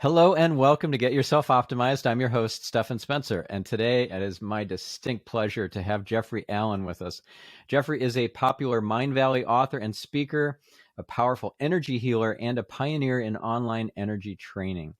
Hello and welcome to Get Yourself Optimized. I'm your host, Stephan Spencer, and today it is my distinct pleasure to have Jeffrey Allen with us. Jeffrey is a popular Mind Valley author and speaker, a powerful energy healer, and a pioneer in online energy training.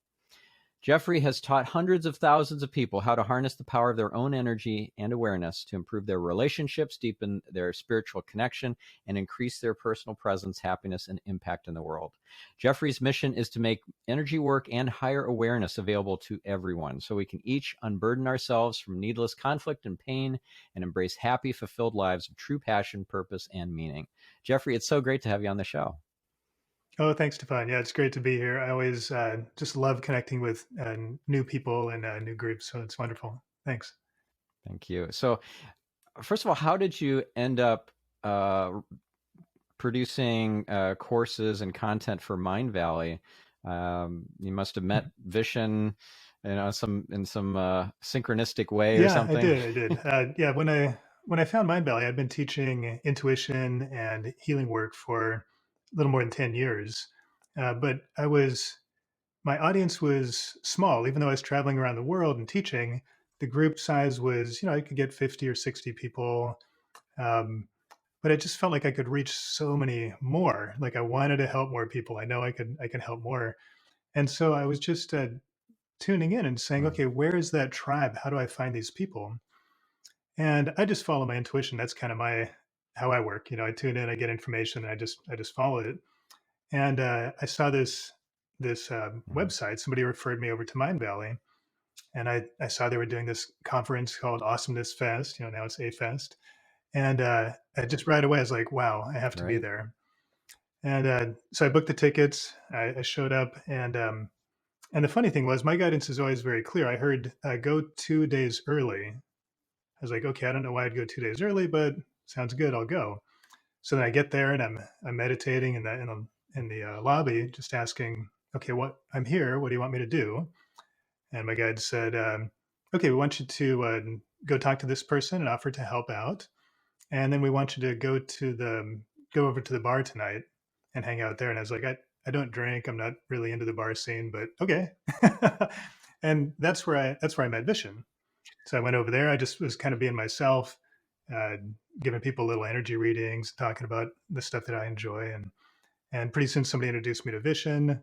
Jeffrey has taught hundreds of thousands of people how to harness the power of their own energy and awareness to improve their relationships, deepen their spiritual connection, and increase their personal presence, happiness, and impact in the world. Jeffrey's mission is to make energy work and higher awareness available to everyone so we can each unburden ourselves from needless conflict and pain and embrace happy, fulfilled lives of true passion, purpose, and meaning. Jeffrey, it's so great to have you on the show. Oh, thanks, Stephan. Yeah, it's great to be here. I always just love connecting with new people and new groups, so it's wonderful. Thanks. Thank you. So, first of all, how did you end up producing courses and content for Mind Valley? You must have met Vishen, in some synchronistic way or Yeah, I something. did. I did. Yeah, when I found Mind Valley, I'd been teaching intuition and healing work for a little more than 10 years, but my audience was small. Even though I was traveling around the world and teaching, the group size was, I could get 50 or 60 people. Um, but I just felt like I could reach so many more. Like I wanted to help more people. I know I can help more. And so I was just tuning in and saying, Mm. okay, where is that tribe? How do I find these people? And I just follow my intuition. That's kind of my how I work. I tune in, I get information, and I just follow it. And I saw this Mm. website. Somebody referred me over to Mind Valley, and I saw they were doing this conference called Awesomeness Fest. Now it's A Fest, and I just right away I was like, wow, I have to be Right. there. And so I booked the tickets. I showed up, and the funny thing was, my guidance is always very clear. I heard go 2 days early. I was like, okay, I don't know why I'd go 2 days early, but sounds good. I'll go. So then I get there and I'm meditating in the lobby, just asking, okay, what I'm here. What do you want me to do? And my guide said, okay, we want you to go talk to this person and offer to help out, and then we want you to go over to the bar tonight and hang out there. And I was like, I don't drink. I'm not really into the bar scene, but okay. And that's where I met Vishen. So I went over there. I just was kind of being myself, uh, giving people little energy readings, talking about the stuff that I enjoy, and pretty soon somebody introduced me to Vishen.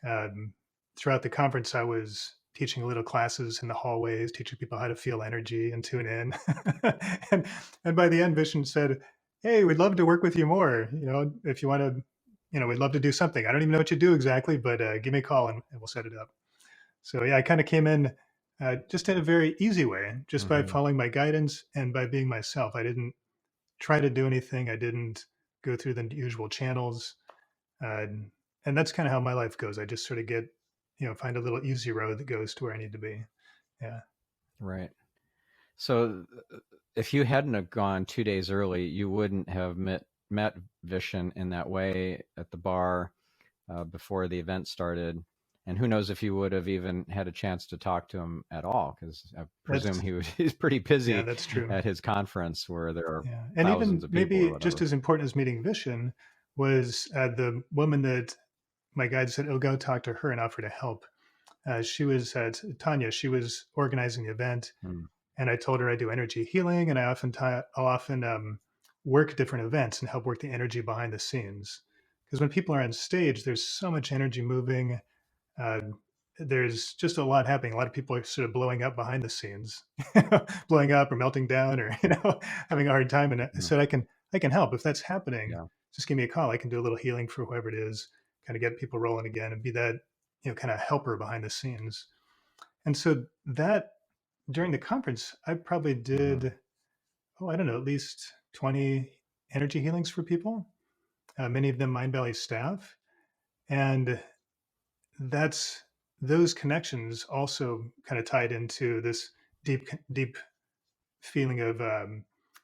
Um, Throughout the conference, I was teaching little classes in the hallways, teaching people how to feel energy and tune in. and and by the end, Vishen said, "Hey, we'd love to work with you more. If you want to, we'd love to do something. I don't even know what you do exactly, but give me a call and we'll set it up." So yeah, I kind of came in just in a very easy way, just by Mm-hmm. following my guidance and by being myself. I didn't try to do anything. I didn't go through the usual channels. Uh, and that's kind of how my life goes. I just sort of find a little easy road that goes to where I need to be. Yeah. Right. So, if you hadn't have gone 2 days early, you wouldn't have met Vishen in that way at the bar before the event started. And who knows if you would have even had a chance to talk to him at all, because I presume That's, he's pretty yeah, busy that's true. at his conference where there are Yeah. And thousands even of people or maybe just whatever. as important as meeting Vishen was the woman that my guide said, oh, go talk to her and offer to help. She was Tanya. She was organizing the event, Mm. and I told her I do energy healing, and I'll often work different events and help work the energy behind the scenes. Because when people are on stage, there's so much energy moving. Uh, there's just a lot happening. A lot of people are sort of blowing up behind the scenes, blowing up or melting down, or having a hard time. And I Mm. said I can help if that's happening. Yeah. Just give me a call. I can do a little healing for whoever it is, kind of get people rolling again, and be that kind of helper behind the scenes. And so that during the conference, I probably Mm-hmm. did, I don't know, at least 20 energy healings for people, many of them Mind Valley staff. And that's those connections also kind of tied into this deep feeling of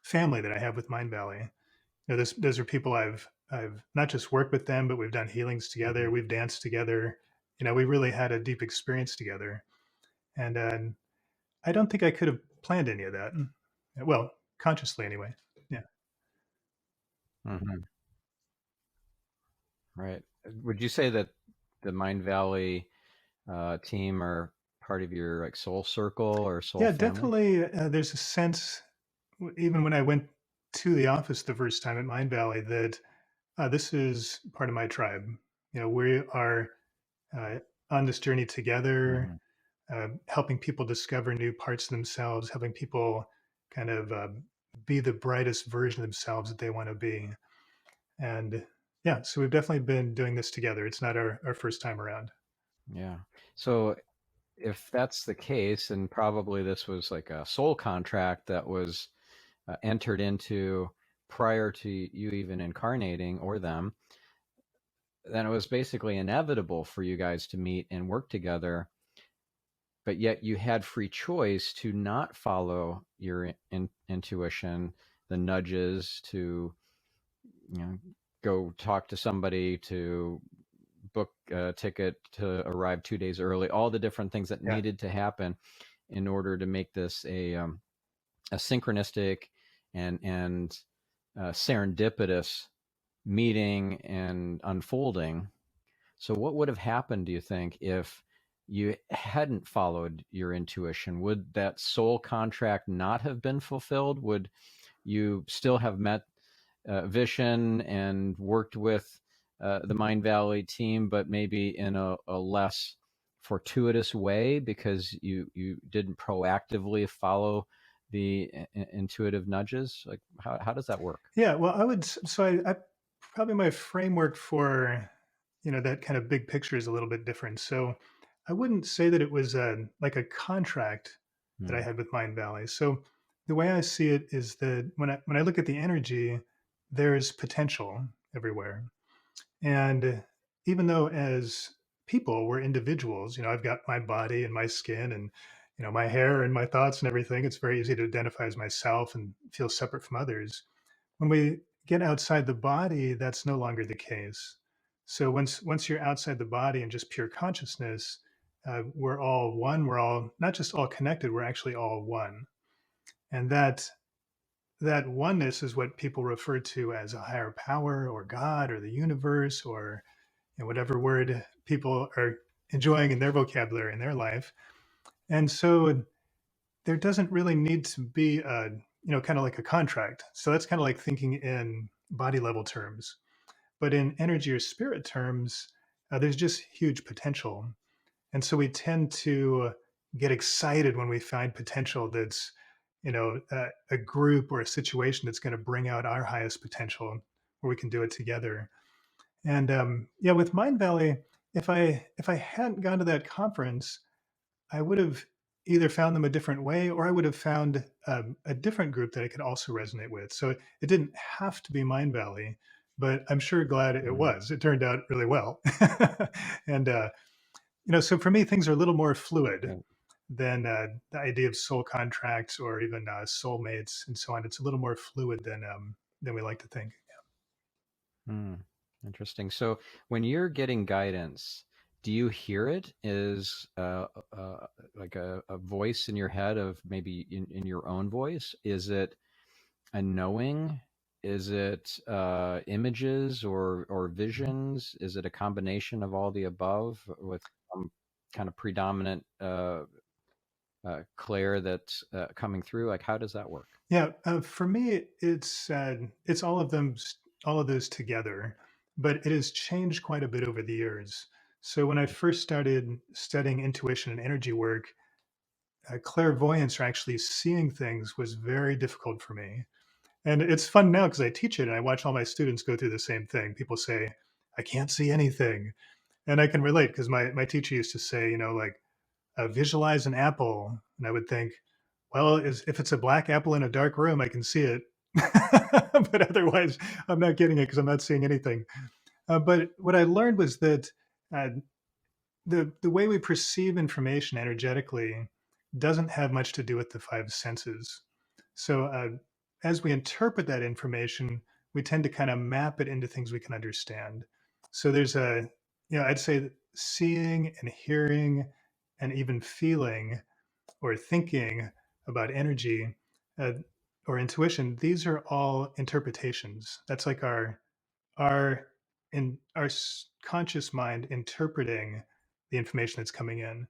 family that I have with Mind Valley. Those are people I've not just worked with them, but we've done healings together, Mm-hmm. we've danced together. We really had a deep experience together, and I don't think I could have planned any of that. Well, consciously anyway. Yeah. Mm-hmm. Right. Would you say that the Mind Valley team or part of your like soul circle or soul Yeah, family? definitely. There's a sense, even when I went to the office the first time at Mind Valley, that this is part of my tribe. We are uh, on this journey together, Mhm. helping people discover new parts of themselves, helping people kind of be the brightest version of themselves that they want to be. And yeah, so we've definitely been doing this together. It's not our first time around. Yeah. So if that's the case, and probably this was like a soul contract that was entered into prior to you even incarnating or them, then it was basically inevitable for you guys to meet and work together. But yet you had free choice to not follow your intuition, the nudges to, you know, go talk to somebody, to book a ticket to arrive 2 days early, all the different things that Yeah. needed to happen in order to make this a synchronistic and serendipitous meeting and unfolding. So, what would have happened, do you think, if you hadn't followed your intuition? Would that soul contract not have been fulfilled? Would you still have met Vishen and worked with the Mind Valley team, but maybe in a less fortuitous way because you didn't proactively follow the intuitive nudges? Like, how does that work? Yeah, well, I probably my framework for, that kind of big picture is a little bit different. So I wouldn't say that it was like a contract that I Hmm. had with Mind Valley. So the way I see it is that when I look at the energy, there's potential everywhere. And even though as people we're individuals, I've got my body and my skin and my hair and my thoughts and everything. It's very easy to identify as myself and feel separate from others. When we get outside the body, that's no longer the case. So once you're outside the body and just pure consciousness, we're all one. We're all not just all connected. We're actually all one, and that oneness is what people refer to as a higher power or God or the universe or whatever word people are enjoying in their vocabulary in their life. And so there doesn't really need to be a kind of like a contract. So that's kind of like thinking in body level terms, but in energy or spirit terms, there's just huge potential. And so we tend to get excited when we find potential that's a group or a situation that's going to bring out our highest potential where we can do it together. And yeah, with Mind Valley, if I hadn't gone to that conference, I would have either found them a different way, or I would have found a different group that I could also resonate with. So it didn't have to be Mind Valley, but I'm sure glad it Mm. was. It turned out really well. And so for me, things are a little more fluid Okay. than the idea of soul contracts or even soulmates and so on. It's a little more fluid than we like to think. Hmm. Interesting. So when you're getting guidance, do you hear it? Is like a voice in your head of maybe in your own voice? Is it a knowing? Is it images or visions? Is it a combination of all the above with some kind of predominant Claire that's coming through? Like, how does that work? Yeah, for me, it's all of them, all of those together, but it has changed quite a bit over the years. So when I first started studying intuition and energy work, clairvoyance or actually seeing things was very difficult for me. And it's fun now because I teach it and I watch all my students go through the same thing. People say, "I can't see anything," and I can relate because my teacher used to say, like visualize an apple, and I would think, well, if it's a black apple in a dark room, I can see it, but otherwise, I'm not getting it because I'm not seeing anything. But what I learned was that uh, the way we perceive information energetically doesn't have much to do with the five senses. So as we interpret that information, we tend to kind of map it into things we can understand. So there's I'd say that seeing and hearing and even feeling or thinking about energy uh, or intuition, these are all interpretations. That's like our conscious mind interpreting the information that's coming in.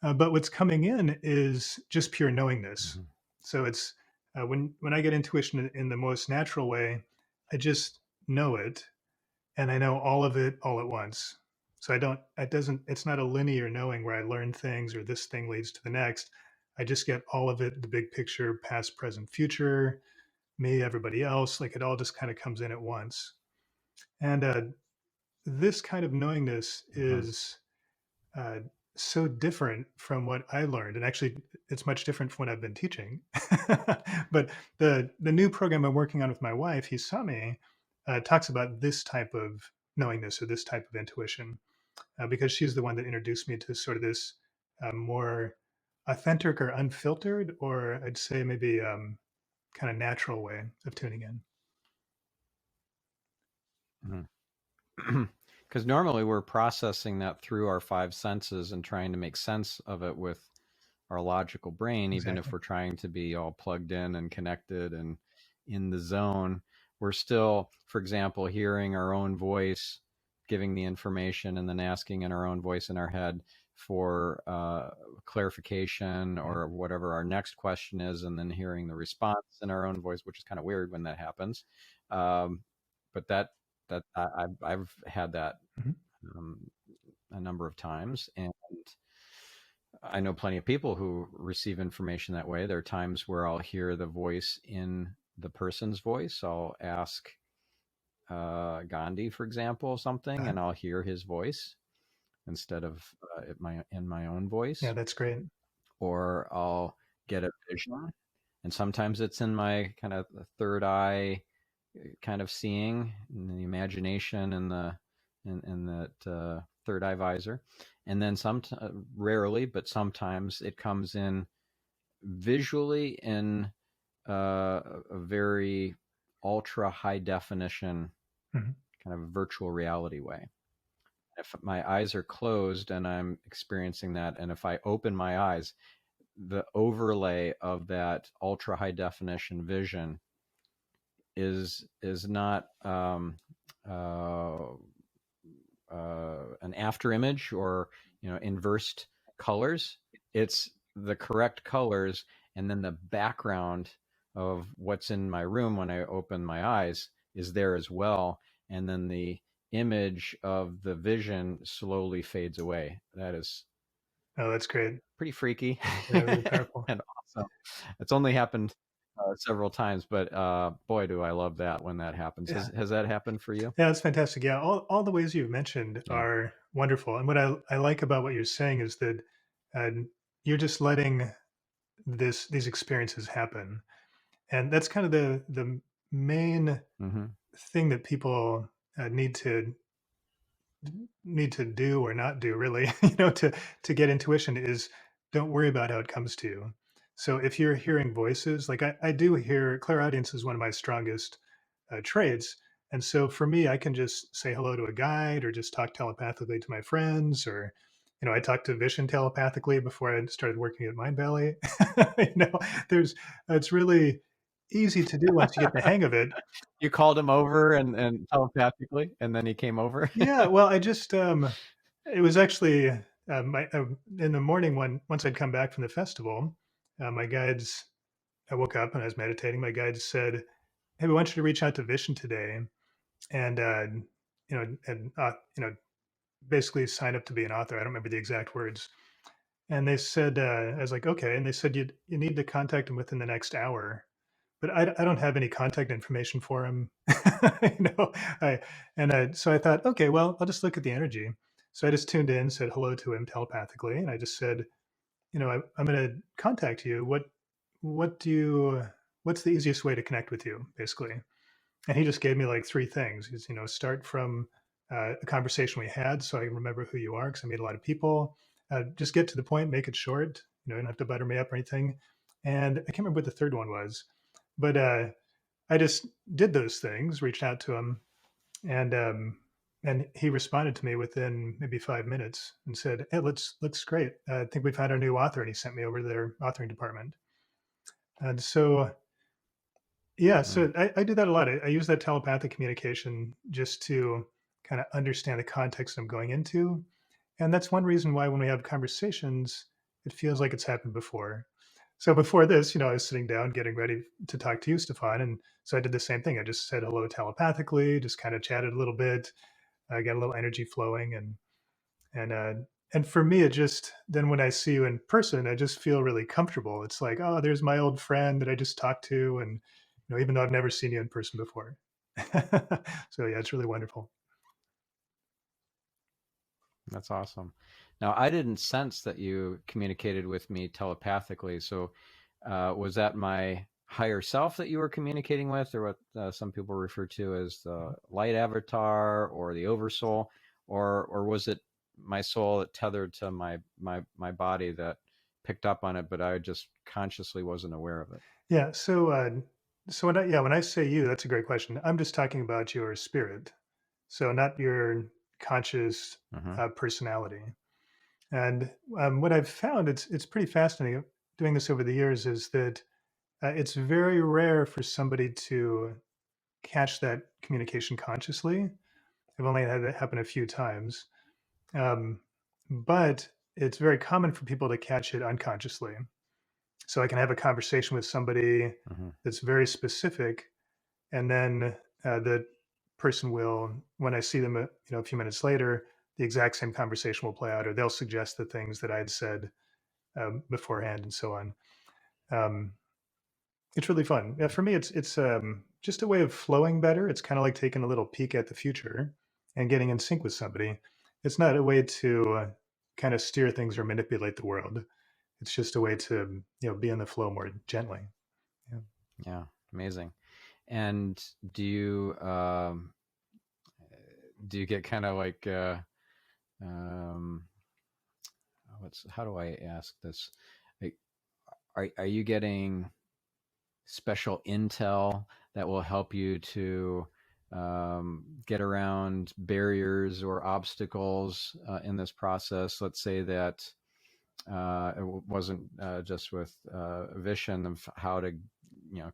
But what's coming in is just pure knowingness. Mhm. So it's when I get intuition in the most natural way, I just know it, and I know all of it all at once. So I don't. It doesn't. It's not a linear knowing where I learn things or this thing leads to the next. I just get all of it, the big picture, past, present, future, me, everybody else. Like it all just kind of comes in at once. And this kind of knowingness Mhm. is uh, so different from what I learned, and actually, it's much different from what I've been teaching. But the new program I'm working on with my wife, he saw me, talks about this type of knowingness or this type of intuition, because she's the one that introduced me to sort of this more authentic or unfiltered, or I'd say maybe kind of natural way of tuning in. Mhm. Because normally we're processing that through our five senses and trying to make sense of it with our logical brain, even if Exactly. we're trying to be all plugged in and connected and in the zone. We're still, for example, hearing our own voice, giving the information, and then asking in our own voice in our head for clarification Mhm. or whatever our next question is, and then hearing the response in our own voice, which is kind of weird when that happens. Um, but I've had that Mhm. um, a number of times, and I know plenty of people who receive information that way. There are times where I'll hear the voice in the person's voice. I'll ask Gandhi, for example, something, Uh, and I'll hear his voice instead of in my own yeah, voice. that's great. Or I'll get a vision, and sometimes it's in my kind of third eye, kind of seeing in the imagination and the in that third eye visor, and then rarely, but sometimes it comes in visually in a very ultra high definition Mhm. kind of virtual reality way. If my eyes are closed and I'm experiencing that, and if I open my eyes, the overlay of that ultra high definition vision is not uh, an after image or inversed colors. It's the correct colors, and then the background of what's in my room when I open my eyes is there as well, and then the image of the vision slowly fades away. That is Oh, that's great. pretty freaky Yeah, really powerful. and awesome. It's only happened several times, but boy, do I love that when that happens. Yeah. Has that happened for you? Yeah, that's fantastic. Yeah, all the ways you've mentioned Yeah. are wonderful. And what I like about what you're saying is that uh, you're just letting these experiences happen. And that's kind of the main Mm-hmm. thing that people need to do or not do really, to get intuition is don't worry about how it comes to you. So if you're hearing voices, like I do hear clairaudience is one of my strongest traits. And so for me, I can just say hello to a guide or just talk telepathically to my friends or, I talked to Vision telepathically before I started working at Mind Valley. you know, there's, it's really easy to do once you get the hang of it. You called him over and telepathically, and then he came over. Yeah, well, I just it was actually my in the morning when once I'd come back from the festival, my guides. I woke up and I was meditating. My guides said, "Hey, we want you to reach out to Vision today, and basically sign up to be an author." I don't remember the exact words. And they said, I was like, "Okay," and they said you need to contact him within the next hour. But I don't have any contact information for him. you know, I so I thought, okay, well, I'll just look at the energy. So I just tuned in, said hello to him telepathically, and I just said, I'm going to contact you. What do you? What's the easiest way to connect with you, basically? And he just gave me like three things. He's, start from a conversation we had, so I remember who you are, because I meet a lot of people. Just get to the point, make it short. You don't have to butter me up or anything. And I can't remember what the third one was, but I just did those things, reached out to him, and he responded to me within maybe 5 minutes and said, "Hey, looks great. I think we found our new author," and he sent me over to their authoring department. And so, yeah, Mm. so I do that a lot. I use that telepathic communication just to kind of understand the context I'm going into, And that's one reason why when we have conversations, it feels like it's happened before. So before this, I was sitting down getting ready to talk to you, Stefan. And so I did the same thing. I just said hello telepathically, just kind of chatted a little bit, got a little energy flowing. And, and for me, it just, then when I see you in person, I just feel really comfortable. It's like, oh, there's my old friend that I just talked to. And, even though I've never seen you in person before. So yeah, it's really wonderful. That's awesome. Now, I didn't sense that you communicated with me telepathically. So, was that my higher self that you were communicating with, or what some people refer to as the light avatar or the oversoul, or was it my soul that tethered to my body that picked up on it, but I just consciously wasn't aware of it? Yeah. So when I say you, that's a great question. I'm just talking about your spirit. So not your conscious Mm-hmm. personality. And what I've found, it's pretty fascinating doing this over the years, is that it's very rare for somebody to catch that communication consciously. I've only had that happen a few times, um, but it's very common for people to catch it unconsciously. So I can have a conversation with somebody Mm-hmm. that's very specific, and then the person will, when I see them a few minutes later, the exact same conversation will play out, or they'll suggest the things that I had said beforehand, and so on. um, it's really fun. Yeah, for me, it's just a way of flowing better. It's kind of like taking a little peek at the future and getting in sync with somebody. It's not a way to kind of steer things or manipulate the world. It's just a way to be in the flow more gently. Yeah. Yeah, amazing. And do you get kind of like um, what's how do I ask this? Like, are you getting special intel that will help you to get around barriers or obstacles in this process? Let's say that it wasn't just with vision of how to,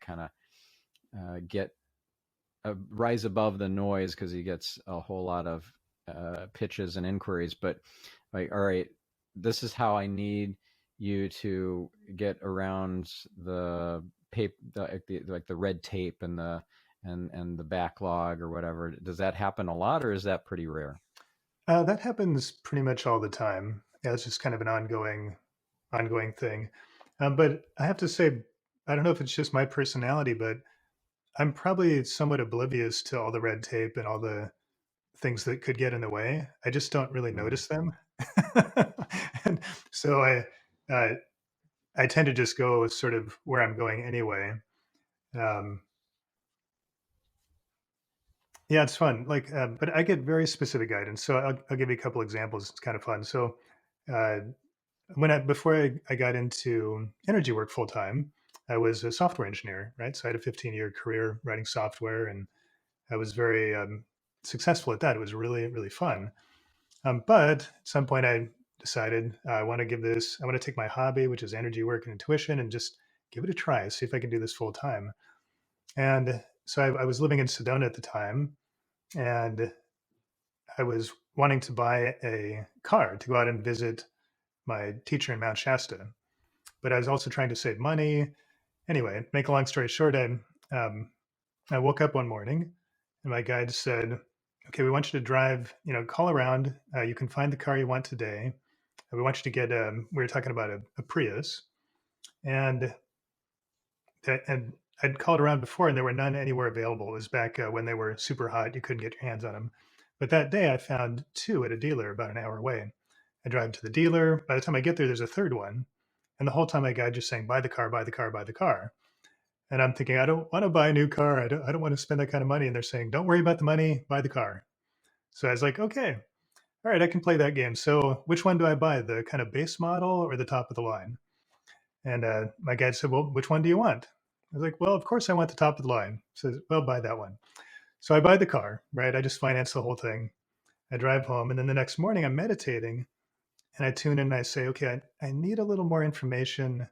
kind of get rise above the noise because he gets a whole lot of pitches and inquiries. But like, all right, this is how I need you to get around the paper, like the red tape and the backlog or whatever. Does that happen a lot, or is that pretty rare? That happens pretty much all the time. Yeah, it's just kind of an ongoing thing. But I have to say, I don't know if it's just my personality, but I'm probably somewhat oblivious to all the red tape and all the things that could get in the way. I just don't really Mm. notice them. And so uh, I tend to just go sort of where I'm going anyway. Um, yeah, it's fun. Like, but I get very specific guidance. So I'll give you a couple examples. It's kind of fun. So uh, before I got into energy work full time, I was a software engineer, right? So I had a 15-year career writing software, and I was very successful at that. It was really, really fun. But at some point, I decided I want to I want to take my hobby, which is energy work and intuition, and just give it a try, see if I can do this full time. And so I was living in Sedona at the time, and I was wanting to buy a car to go out and visit my teacher in Mount Shasta. But I was also trying to save money. Anyway, make a long story short, um, I woke up one morning and my guide said, "Okay, we want you to drive, call around. You can find the car you want today. We want you to get." We were talking about a Prius, and and I'd called around before, and there were none anywhere available. It was back when they were super hot; you couldn't get your hands on them. But that day, I found two at a dealer about an hour away. I drive to the dealer. By the time I get there, there's a third one, and the whole time my guide just saying, "Buy the car, buy the car, buy the car." And I'm thinking, I don't want to buy a new car. I don't want to spend that kind of money. And they're saying, don't worry about the money, buy the car. So I was like, okay, all right, I can play that game. So which one do I buy? The kind of base model or the top of the line? And my guide said, well, which one do you want? I was like, well, of course I want the top of the line. He says, well, buy that one. So I buy the car, right? I just finance the whole thing. I drive home. And then the next morning I'm meditating and I tune in and I say, okay, I need a little more information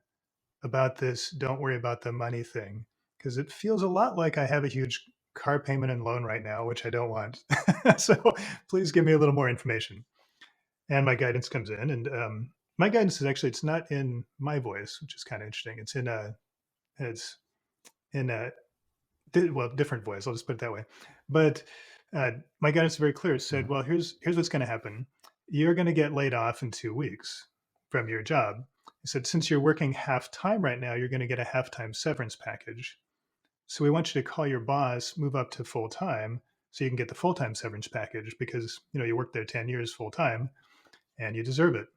about this don't worry about the money thing, because it feels a lot like I have a huge car payment and loan right now, which I don't want. So please give me a little more information. and my guidance comes in, and my guidance is actually, it's not in my voice, which is kind of interesting. It's in a well, different voice. I'll just put it that way. But my guidance is very clear. It said, Mhm. "Well, here's what's going to happen. You're going to get laid off in 2 weeks from your job." He said, "Since you're working half time right now, you're going to get a half time severance package. So we want you to call your boss, move up to full time, so you can get the full time severance package because you worked there 10 years full time and you deserve it."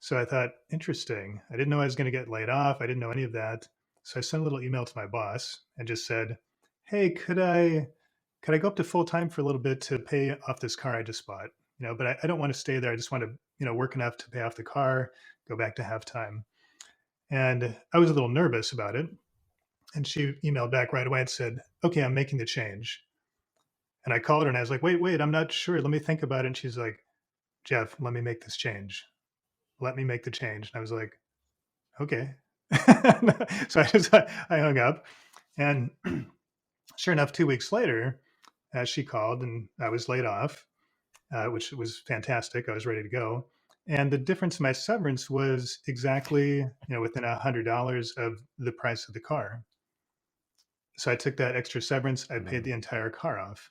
So I thought, interesting. I didn't know I was going to get laid off. I didn't know any of that. So I sent a little email to my boss and just said, "Hey, could I go up to full time for a little bit to pay off this car I just bought? But I don't want to stay there. I just want to, work enough to pay off the car, go back to half time." And I was a little nervous about it. And she emailed back right away and said, "Okay, I'm making the change." And I called her and I was like, "Wait, I'm not sure. Let me think about it." And she's like, "Jeff, let me make this change. Let me make the change." And I was like, "Okay." So I hung up, and sure enough, 2 weeks later, she called and I was laid off, which was fantastic. I was ready to go, and the difference in my severance was exactly within $100 of the price of the car. So I took that extra severance. I paid Mhm. the entire car off,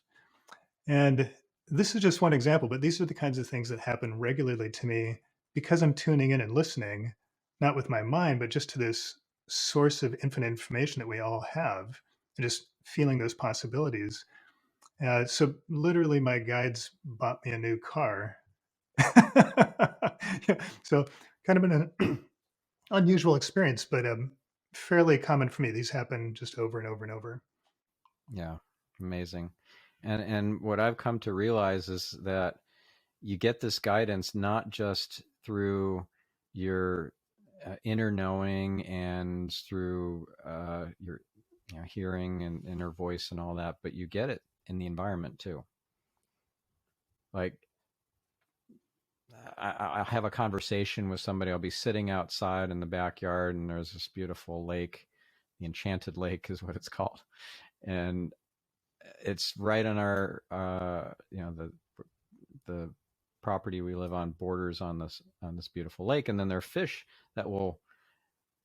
and this is just one example, but these are the kinds of things that happen regularly to me because I'm tuning in and listening, not with my mind, but just to this source of infinite information that we all have, and just feeling those possibilities. So literally, my guides bought me a new car. Yeah, so kind of an unusual experience, but fairly common for me. These happen just over and over and over. Yeah, amazing. And what I've come to realize is that you get this guidance not just through your inner knowing and through your hearing and inner voice and all that, but you get it in the environment too. Like I'll have a conversation with somebody. I'll be sitting outside in the backyard, and there's this beautiful lake. The Enchanted Lake is what it's called, and it's right on our the property we live on borders on this beautiful lake, and then there are fish that will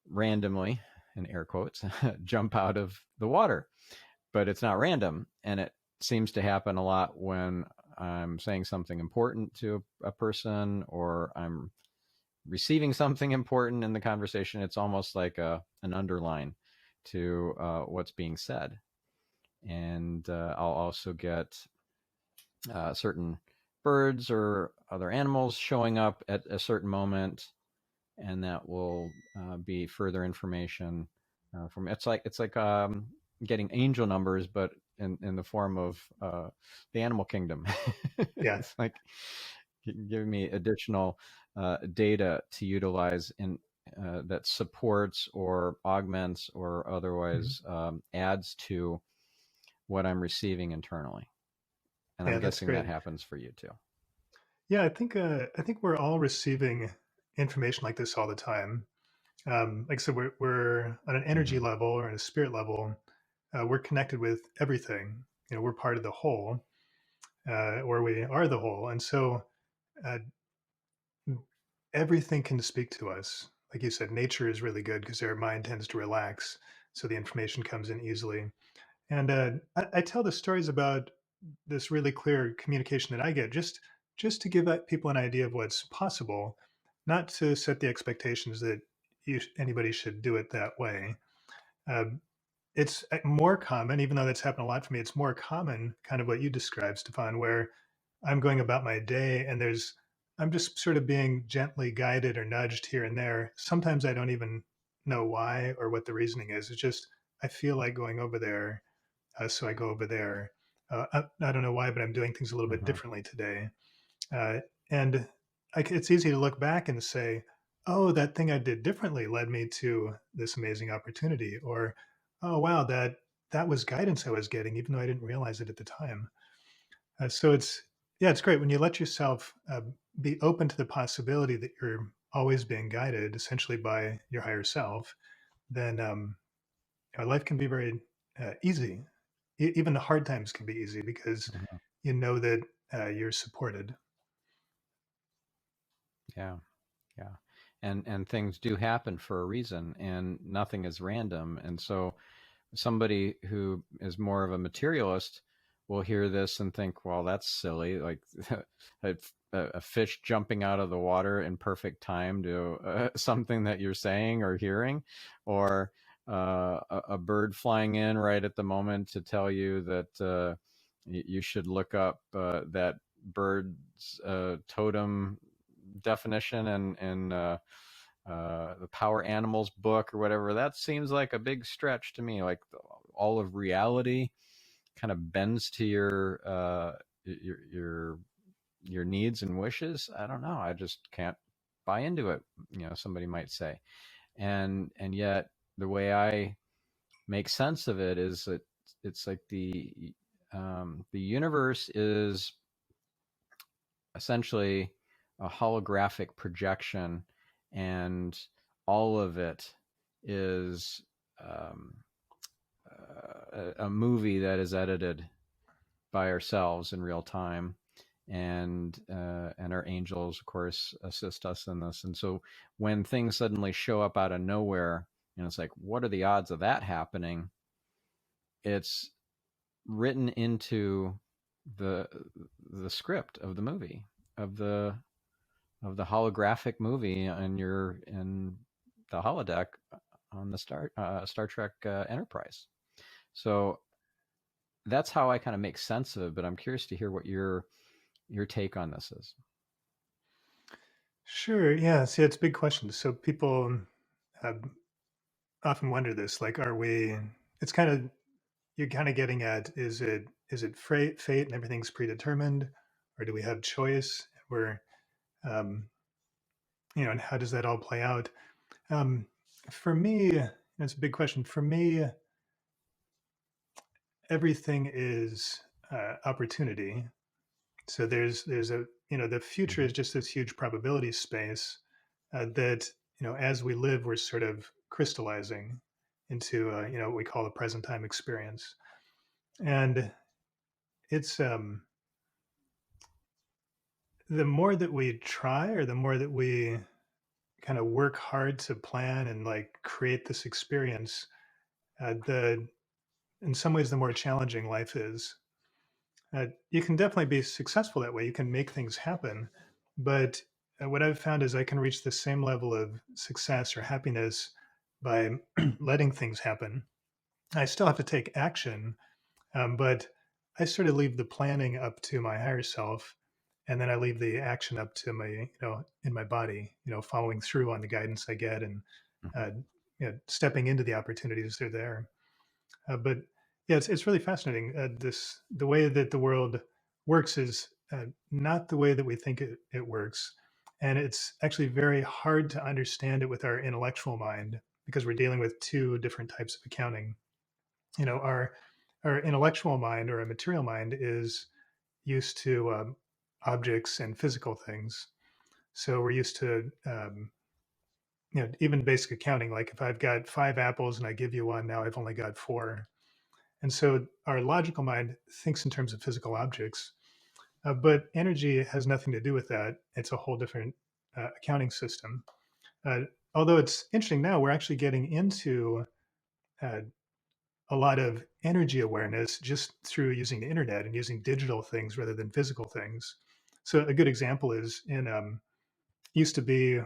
randomly, in air quotes, jump out of the water, but it's not random, and it seems to happen a lot when I'm saying something important to a person or I'm receiving something important in the conversation. It's almost like an underline to what's being said. And I'll also get certain birds or other animals showing up at a certain moment, and that will be further information from. It's like getting angel numbers, but in the form of the animal kingdom. Yeah, It's like giving me additional data to utilize in that supports or augments or mhm. otherwise adds to what I'm receiving internally. And I'm Yeah, that's guessing that great. happens for you too. Yeah, I think we're all receiving information like this all the time. Like I said, we're on an energy Hmm. level or on a spirit level. We're connected with everything. We're part of the whole, or we are the whole, and so uh, everything can speak to us. Like you said, nature is really good because our mind tends to relax, so the information comes in easily. And I tell the stories about this really clear communication that I get, just to give people an idea of what's possible, not to set the expectations that anybody should do it that way. Um, it's more common, even though that's happened a lot for me. It's more common, kind of what you described, Stefan, where I'm going about my day and I'm just sort of being gently guided or nudged here and there. Sometimes I don't even know why or what the reasoning is. It's just I feel like going over there, so I go over there. I don't know why, but I'm doing things a little bit Hmm. differently today. Uh, and it's easy to look back and say, "Oh, that thing I did differently led me to this amazing opportunity," or, "Oh, wow, that was guidance I was getting, even though I didn't realize it at the time." So yeah, it's great when you let yourself be open to the possibility that you're always being guided, essentially by your higher self. Then life can be very easy. Even the hard times can be easy because Hmm. you know that you're supported. Yeah. Yeah. And things do happen for a reason, and nothing is random. And so somebody who is more of a materialist will hear this and think, well, that's silly. Like a, a fish jumping out of the water in perfect time to something that you're saying or hearing, or a bird flying in right at the moment to tell you that you should look up that bird's totem definition and the Power Animals book or whatever. That seems like a big stretch to me. Like all of reality kind of bends to your your needs and wishes. I don't know. I just can't buy into it. Somebody might say, and yet the way I make sense of it is that it's like the universe is essentially a holographic projection, and all of it is um, a movie that is edited by ourselves in real time, and our angels, of course, assist us in this. And so, when things suddenly show up out of nowhere, it's like, what are the odds of that happening? It's written into the the script of the movie, of the holographic movie in the holodeck on the Star Trek Enterprise. So that's how I kind of make sense of it. But I'm curious to hear what your take on this is. Sure. Yeah. See, it's a big question. So people uh, often wonder this, like, are we? It's kind of you're kind of getting at, is it fate and everything's predetermined, or do we have choice? We're um, and how does that all play out? Um, for me, it's a big question. For me, everything is opportunity. So there's a the future Mm-hmm. is just this huge probability space that as we live, we're sort of crystallizing into what we call the present time experience, and it's the more that we try, or the more that we kind of work hard to plan and like create this experience, the in some ways the more challenging life is. You can definitely be successful that way. You can make things happen, but what I've found is I can reach the same level of success or happiness by letting things happen. I still have to take action, but I sort of leave the planning up to my higher self, and then I leave the action up to my, in my body, following through on the guidance I get, and Mm-hmm. uh, stepping into the opportunities that are there. But yeah, it's really fascinating. The way that the world works is not the way that we think it works, and it's actually very hard to understand it with our intellectual mind because we're dealing with two different types of accounting. Our intellectual mind, or a material mind, is used to objects and physical things. So we're used to even basic accounting. Like if I've got 5 apples and I give you one, now I've only got 4. And so our logical mind thinks in terms of physical objects, but energy has nothing to do with that. It's a whole different accounting system. Uh, Although it's interesting now, we're actually getting into uh, a lot of energy awareness just through using the internet and using digital things rather than physical things. So a good example is in used to be,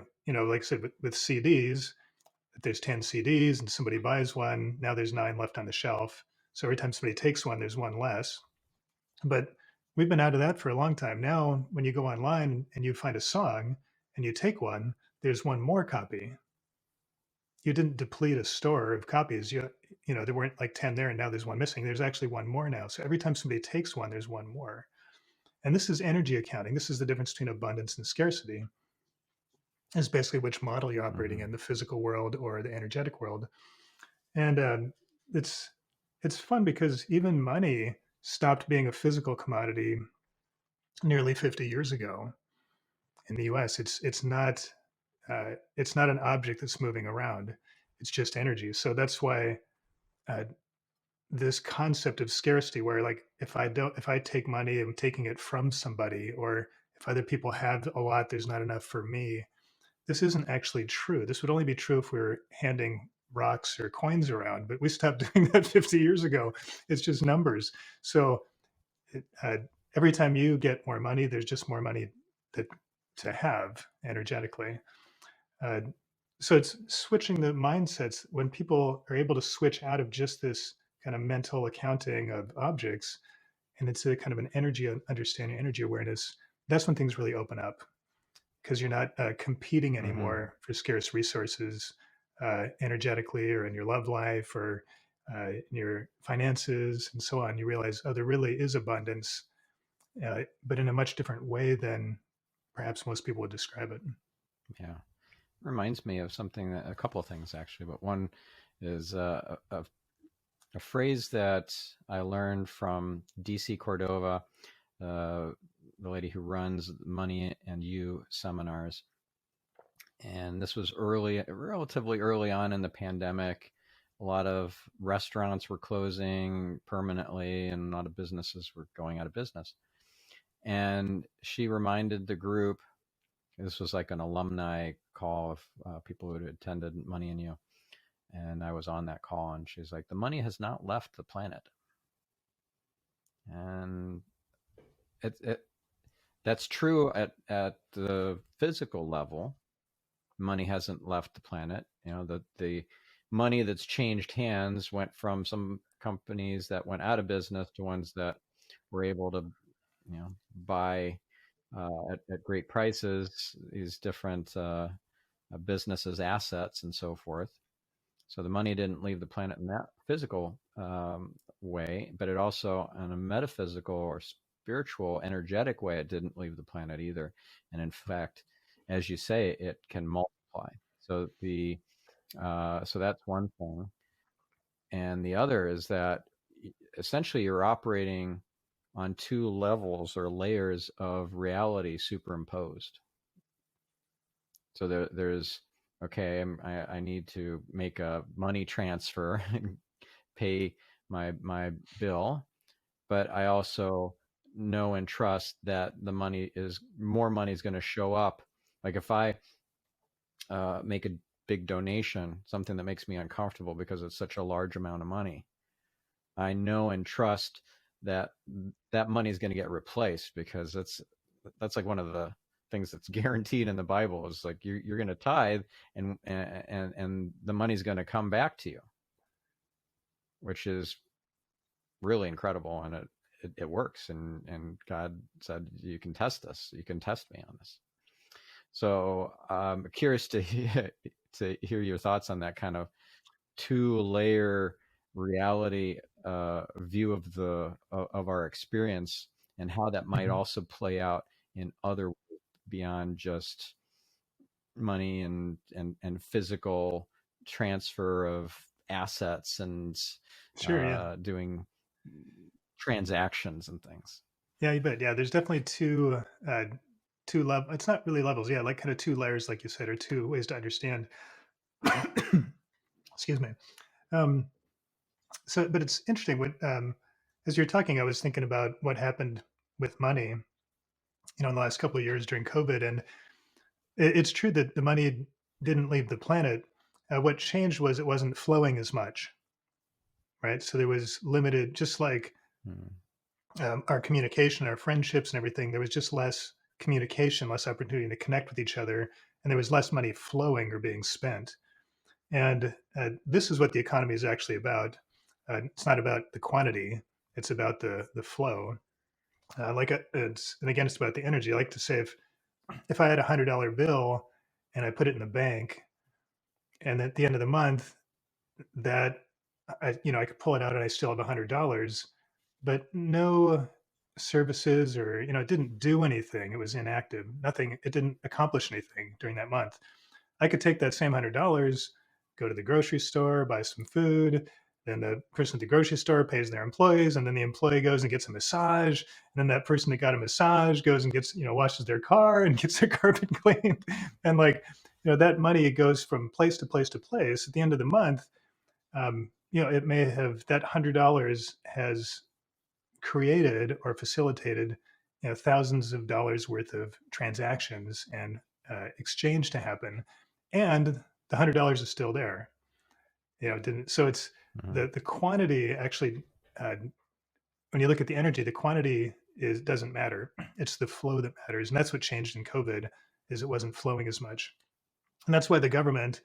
like I said, with CDs, if there's 10 CDs and somebody buys one, now there's 9 left on the shelf. So every time somebody takes one, there's one less. But we've been out of that for a long time. Now, when you go online and you find a song and you take one, there's one more copy. You didn't deplete a store of copies. There weren't like 10 there and now there's one missing. There's actually one more now. So every time somebody takes one, there's one more. And this is energy accounting. This is the difference between abundance and scarcity. Is basically which model you're operating Mm-hmm. in, the physical world or the energetic world. And it's it's fun because even money stopped being a physical commodity nearly 50 years ago in the U.S. It's not an object that's moving around. It's just energy. So that's why uh, this concept of scarcity, where like if I take money, I'm taking it from somebody, or if other people have a lot, there's not enough for me. This isn't actually true. This would only be true if we were handing rocks or coins around, but we stopped doing that 50 years ago. It's just numbers. So it, every time you get more money, there's just more money that to have energetically. Uh, so it's switching the mindsets. When people are able to switch out of just this kind of mental accounting of objects, and it's a kind of an energy understanding, energy awareness, that's when things really open up, because you're not competing Hmm. anymore for scarce resources energetically, or in your love life, or in your finances and so on. You realize, oh, there really is abundance, but in a much different way than perhaps most people would describe it. Yeah. Reminds me of something that, a couple of things actually, but one is a phrase that I learned from DC Cordova, uh, the lady who runs Money and You seminars. And this was relatively early on in the pandemic. A lot of restaurants were closing permanently, and a lot of businesses were going out of business. And she reminded the group, this was like an alumni call of people who had attended Money and You. And I was on that call, and she's like, the money has not left the planet. And it that's true at the physical level. Money hasn't left the planet. You know, the money that's changed hands went from some companies that went out of business to ones that were able to, buy at great prices these different businesses' assets and so forth. So the money didn't leave the planet in that physical way, but it also, in a metaphysical or spiritual, energetic way, it didn't leave the planet either. And in fact, as you say, it can multiply. So so that's one thing, and the other is that essentially you're operating on two levels or layers of reality superimposed. So there's okay, I need to make a money transfer and pay my bill, but I also know and trust that the money is more money is going to show up. Like if I make a big donation, something that makes me uncomfortable because it's such a large amount of money, I know and trust that that money is going to get replaced, because that's like one of the things that's guaranteed in the Bible is like you're going to tithe, and the money's going to come back to you, which is really incredible, and it works, and God said you can test this, you can test me on this. So I'm curious to to hear your thoughts on that kind of two layer reality view of the of our experience, and how that might Mhm. also play out in other beyond just money and physical transfer of assets and Sure. Yeah. doing transactions and things. Yeah. You bet. Yeah. There's definitely two level. It's not really levels. Yeah. Like kind of two layers, like you said, or two ways to understand. Excuse me. Um, but it's interesting. As you're talking, I was thinking about what happened with money, in the last couple of years during COVID, and it's true that the money didn't leave the planet. What changed was it wasn't flowing as much, right? So there was limited, just like Hmm. our communication, our friendships, and everything. There was just less communication, less opportunity to connect with each other, and there was less money flowing or being spent. And this is what the economy is actually about. It's not about the quantity; it's about the flow. And again, it's about the energy. I like to say, if I had $100 bill and I put it in the bank, and at the end of the month, that I could pull it out and I still have $100, but no services, or it didn't do anything. It was inactive. Nothing. It didn't accomplish anything during that month. I could take that same $100, go to the grocery store, buy some food. Then the person at the grocery store pays their employees, and then the employee goes and gets a massage. And then that person that got a massage goes and gets, washes their car and gets their carpet cleaned. And like, that money goes from place to place to place. At the end of the month, it may have, that $100 has created or facilitated thousands of dollars worth of transactions and exchange to happen, and the $100 is still there. It didn't. So it's Mhm. the quantity actually. When you look at the energy, the quantity is doesn't matter. It's the flow that matters, and that's what changed in COVID. Is it wasn't flowing as much, and that's why the government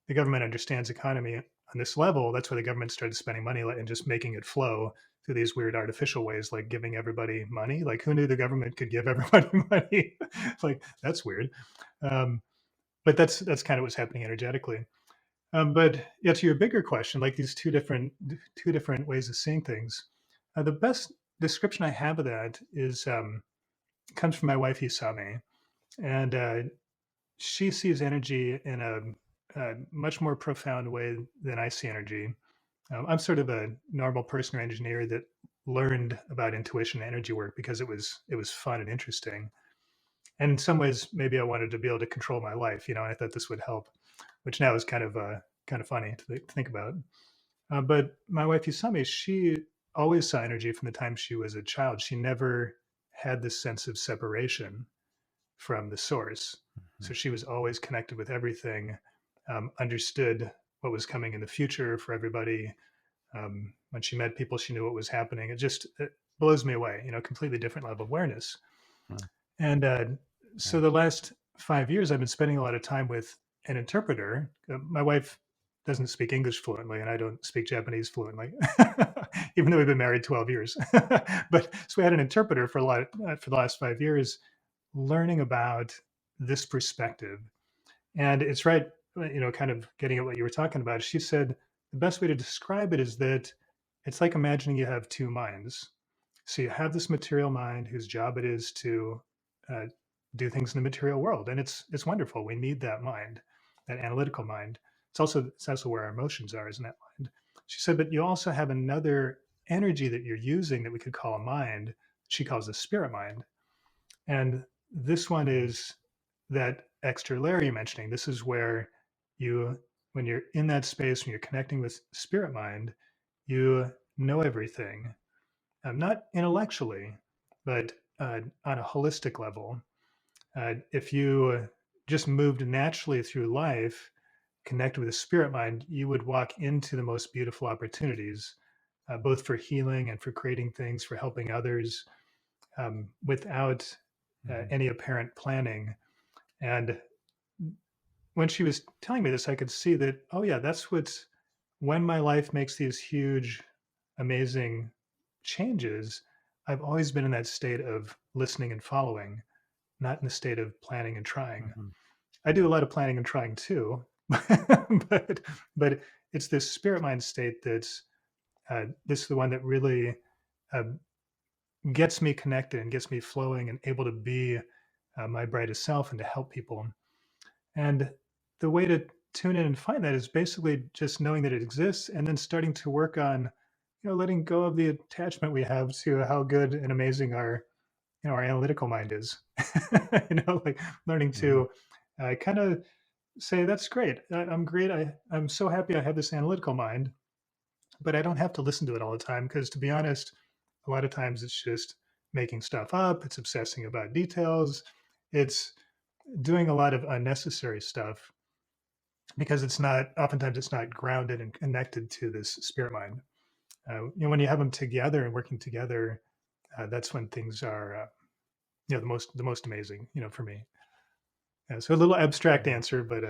understands economy on this level. That's why the government started spending money and just making it flow through these weird artificial ways, like giving everybody money. Like, who knew the government could give everybody money? Like, that's weird. Um, but that's kind of what's happening energetically. But yeah, to your bigger question, like these two different ways of seeing things. The best description I have of that is comes from my wife Hisame, and she sees energy in a much more profound way than I see energy. I'm sort of a normal person or engineer that learned about intuition and energy work because it was fun and interesting. And in some ways, maybe I wanted to be able to control my life, and I thought this would help, which now is kind of funny to think about. But my wife Yusami, she always saw energy from the time she was a child. She never had this sense of separation from the source. So Mhm. she was always connected with everything, understood what was coming in the future for everybody. When she met people, she knew what was happening. It blows me away, completely different level of awareness. Mhm. And Yeah. so the last 5 years, I've been spending a lot of time with an interpreter. My wife doesn't speak English fluently, and I don't speak Japanese fluently, even though we've been married 12 years. But so we had an interpreter for the last 5 years, learning about this perspective. And it's right, kind of getting at what you were talking about. She said the best way to describe it is that it's like imagining you have two minds. So you have this material mind whose job it is to uh, do things in the material world, and it's wonderful. We need that mind, that analytical mind. It's also where our emotions are, isn't that mind? She said, but you also have another energy that you're using that we could call a mind. She calls the spirit mind, and this one is that extra layer you're mentioning. This is where you, when you're in that space, when you're connecting with spirit mind, you know everything, not intellectually, but on a holistic level. If you just moved naturally through life, connected with the spirit mind, you would walk into the most beautiful opportunities, both for healing and for creating things, for helping others, without Mhm. any apparent planning. And when she was telling me this, I could see that, oh, yeah, that's what's when my life makes these huge, amazing changes. I've always been in that state of listening and following, not in the state of planning and trying. Mhm. I do a lot of planning and trying too, but it's this spirit mind state that's this is the one that really uh, gets me connected and gets me flowing and able to be my brightest self and to help people. And the way to tune in and find that is basically just knowing that it exists and then starting to work on, letting go of the attachment we have to how good and amazing our analytical mind is. Like learning Mhm. to kind of say, that's great. I'm great. I'm so happy I have this analytical mind, but I don't have to listen to it all the time because, to be honest, a lot of times it's just making stuff up. It's obsessing about details. It's doing a lot of unnecessary stuff because oftentimes it's not grounded and connected to this spirit mind. When you have them together and working together, that's when things are, the most amazing, for me. So a little abstract Yeah. answer, but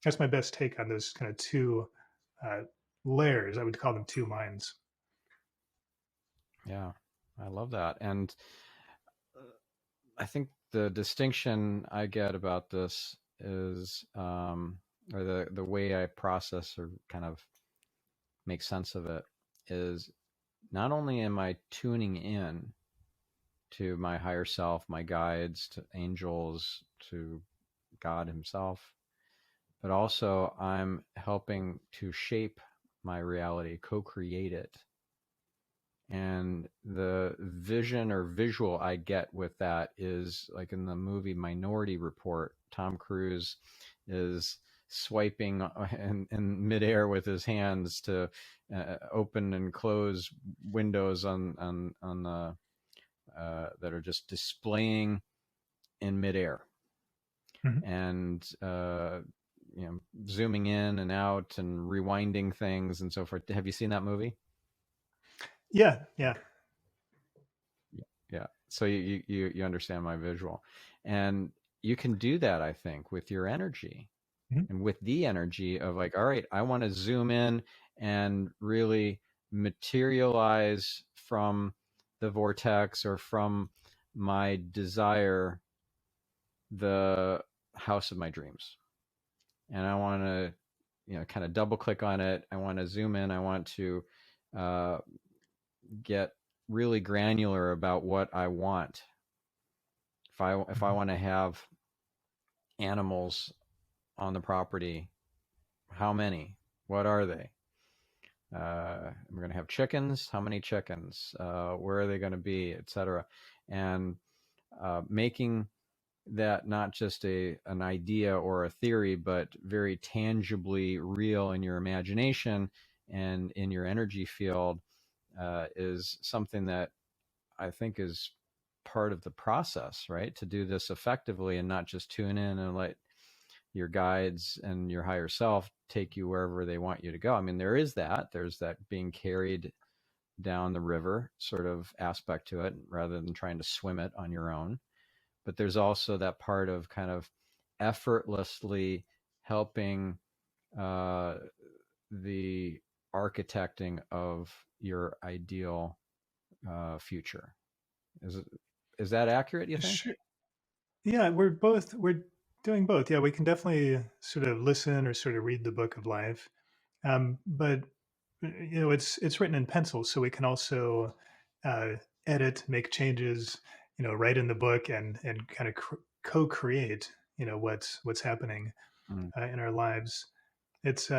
that's my best take on those kind of two uh, layers. I would call them two minds. Yeah. I love that. And I think the distinction I get about this is, or the way I process or kind of make sense of it is not only am I tuning in to my higher self, my guides, to angels, to God Himself, but also I'm helping to shape my reality, co create it. And the vision or visual I get with that is like in the movie Minority Report, Tom Cruise is swiping in midair with his hands to open and close windows on the that are just displaying in midair Mhm. and zooming in and out and rewinding things and so forth. Have you seen that movie? Yeah, yeah. Yeah. So you understand my visual, and you can do that, I think, with your energy Mhm. and with the energy of like, all right, I want to zoom in and really materialize from the vortex or from my desire the house of my dreams. And I want to, kind of double click on it. I want to zoom in. I want to uh, get really granular about what I want. If I Mhm. want to have animals on the property, how many? What are they? We're going to have chickens. How many chickens? Where are they going to be, etc. And making that not just an idea or a theory, but very tangibly real in your imagination and in your energy field is something that I think is part of the process, right? To do this effectively and not just tune in and let your guides and your higher self take you wherever they want you to go. I mean, there's that being carried down the river sort of aspect to it rather than trying to swim it on your own. But there's also that part of kind of effortlessly helping uh, the architecting of your ideal future. Is it, is that accurate, you think? Sure. Yeah, we're doing both. Yeah, we can definitely sort of listen or sort of read the book of life. But it's written in pencil, so we can also uh, edit, make changes, write in the book and kind of co-create, what's happening Mm. in our lives. It's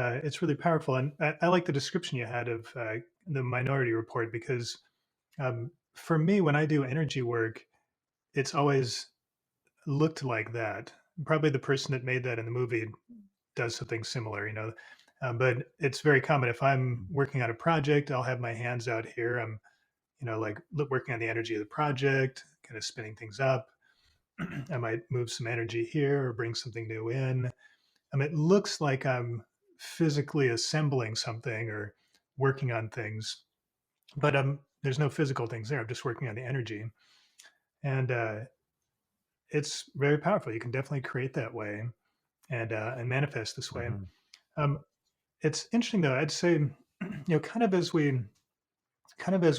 really powerful, and I like the description you had of the Minority Report because for me, when I do energy work, it's always looked like that. Probably the person that made that in the movie does something similar, but it's very common. If I'm working on a project, I'll have my hands out here. I'm, like working on the energy of the project, kind of spinning things up. I might move some energy here or bring something new in. It looks like I'm physically assembling something or working on things, but there's no physical things there. I'm just working on the energy, and it's very powerful. You can definitely create that way and manifest this way. Mm-hmm. Um, it's interesting though. I'd say, kind of as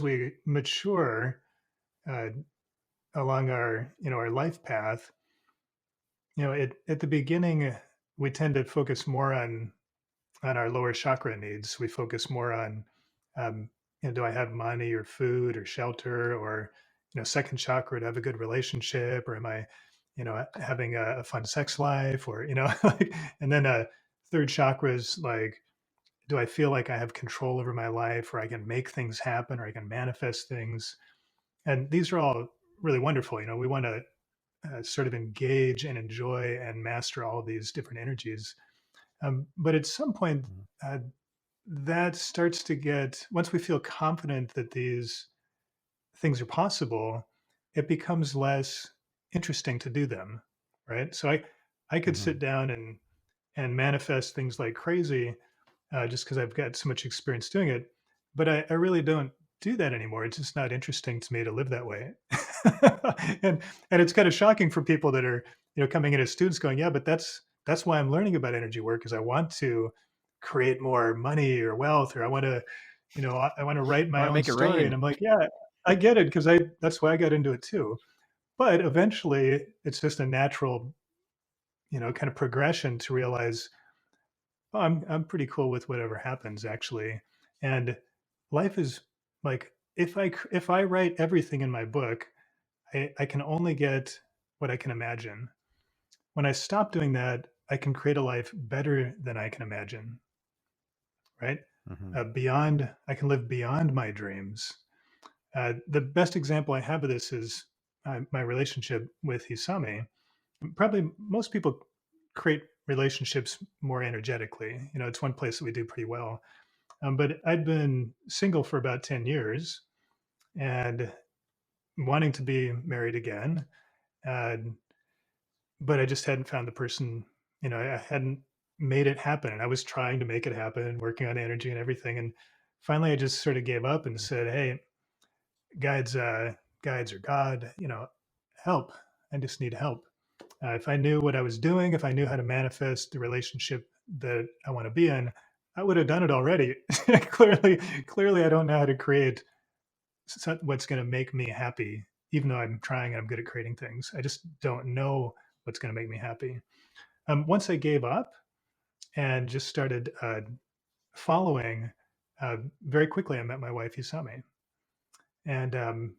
we mature uh, along our life path, at the beginning we tend to focus more on our lower chakra needs. We focus more on, um, do I have money or food or shelter or, second chakra to have a good relationship, or am I, having a fun sex life, or like, and then third chakra is like, do I feel like I have control over my life, or I can make things happen, or I can manifest things? And these are all really wonderful. We want to sort of engage and enjoy and master all of these different energies. But at some point, uh, that starts to get, once we feel confident that these things are possible, it becomes less interesting to do them, right? So I could Mm-hmm. sit down and manifest things like crazy, just because I've got so much experience doing it. But I really don't do that anymore. It's just not interesting to me to live that way. And it's kind of shocking for people that are, coming in as students going, yeah, but that's why I'm learning about energy work, because I want to create more money or wealth, or I want to, I want to write I my want to own make it story. And rain. I'm like, yeah, I get it, because I that's why I got into it too. But eventually it's just a natural, kind of progression to realize, oh, I'm pretty cool with whatever happens, actually. And life is like, if I write everything in my book, I can only get what I can imagine. When I stop doing that, I can create a life better than I can imagine, right? Mm-hmm. Beyond, I can live beyond my dreams. The best example I have of this is my relationship with Hisami. Probably most people create relationships more energetically. It's one place that we do pretty well. But I'd been single for about 10 years, and wanting to be married again, uh, but I just hadn't found the person. I hadn't made it happen, and I was trying to make it happen, working on energy and everything. And finally, I just sort of gave up and said, "Hey, guides, guides or God, help. I just need help. If I knew what I was doing, if I knew how to manifest the relationship that I want to be in, I would have done it already. Clearly, I don't know how to create what's going to make me happy, even though I'm trying and I'm good at creating things. I just don't know what's going to make me happy. Once I gave up and just started following, very quickly, I met my wife, Usami. And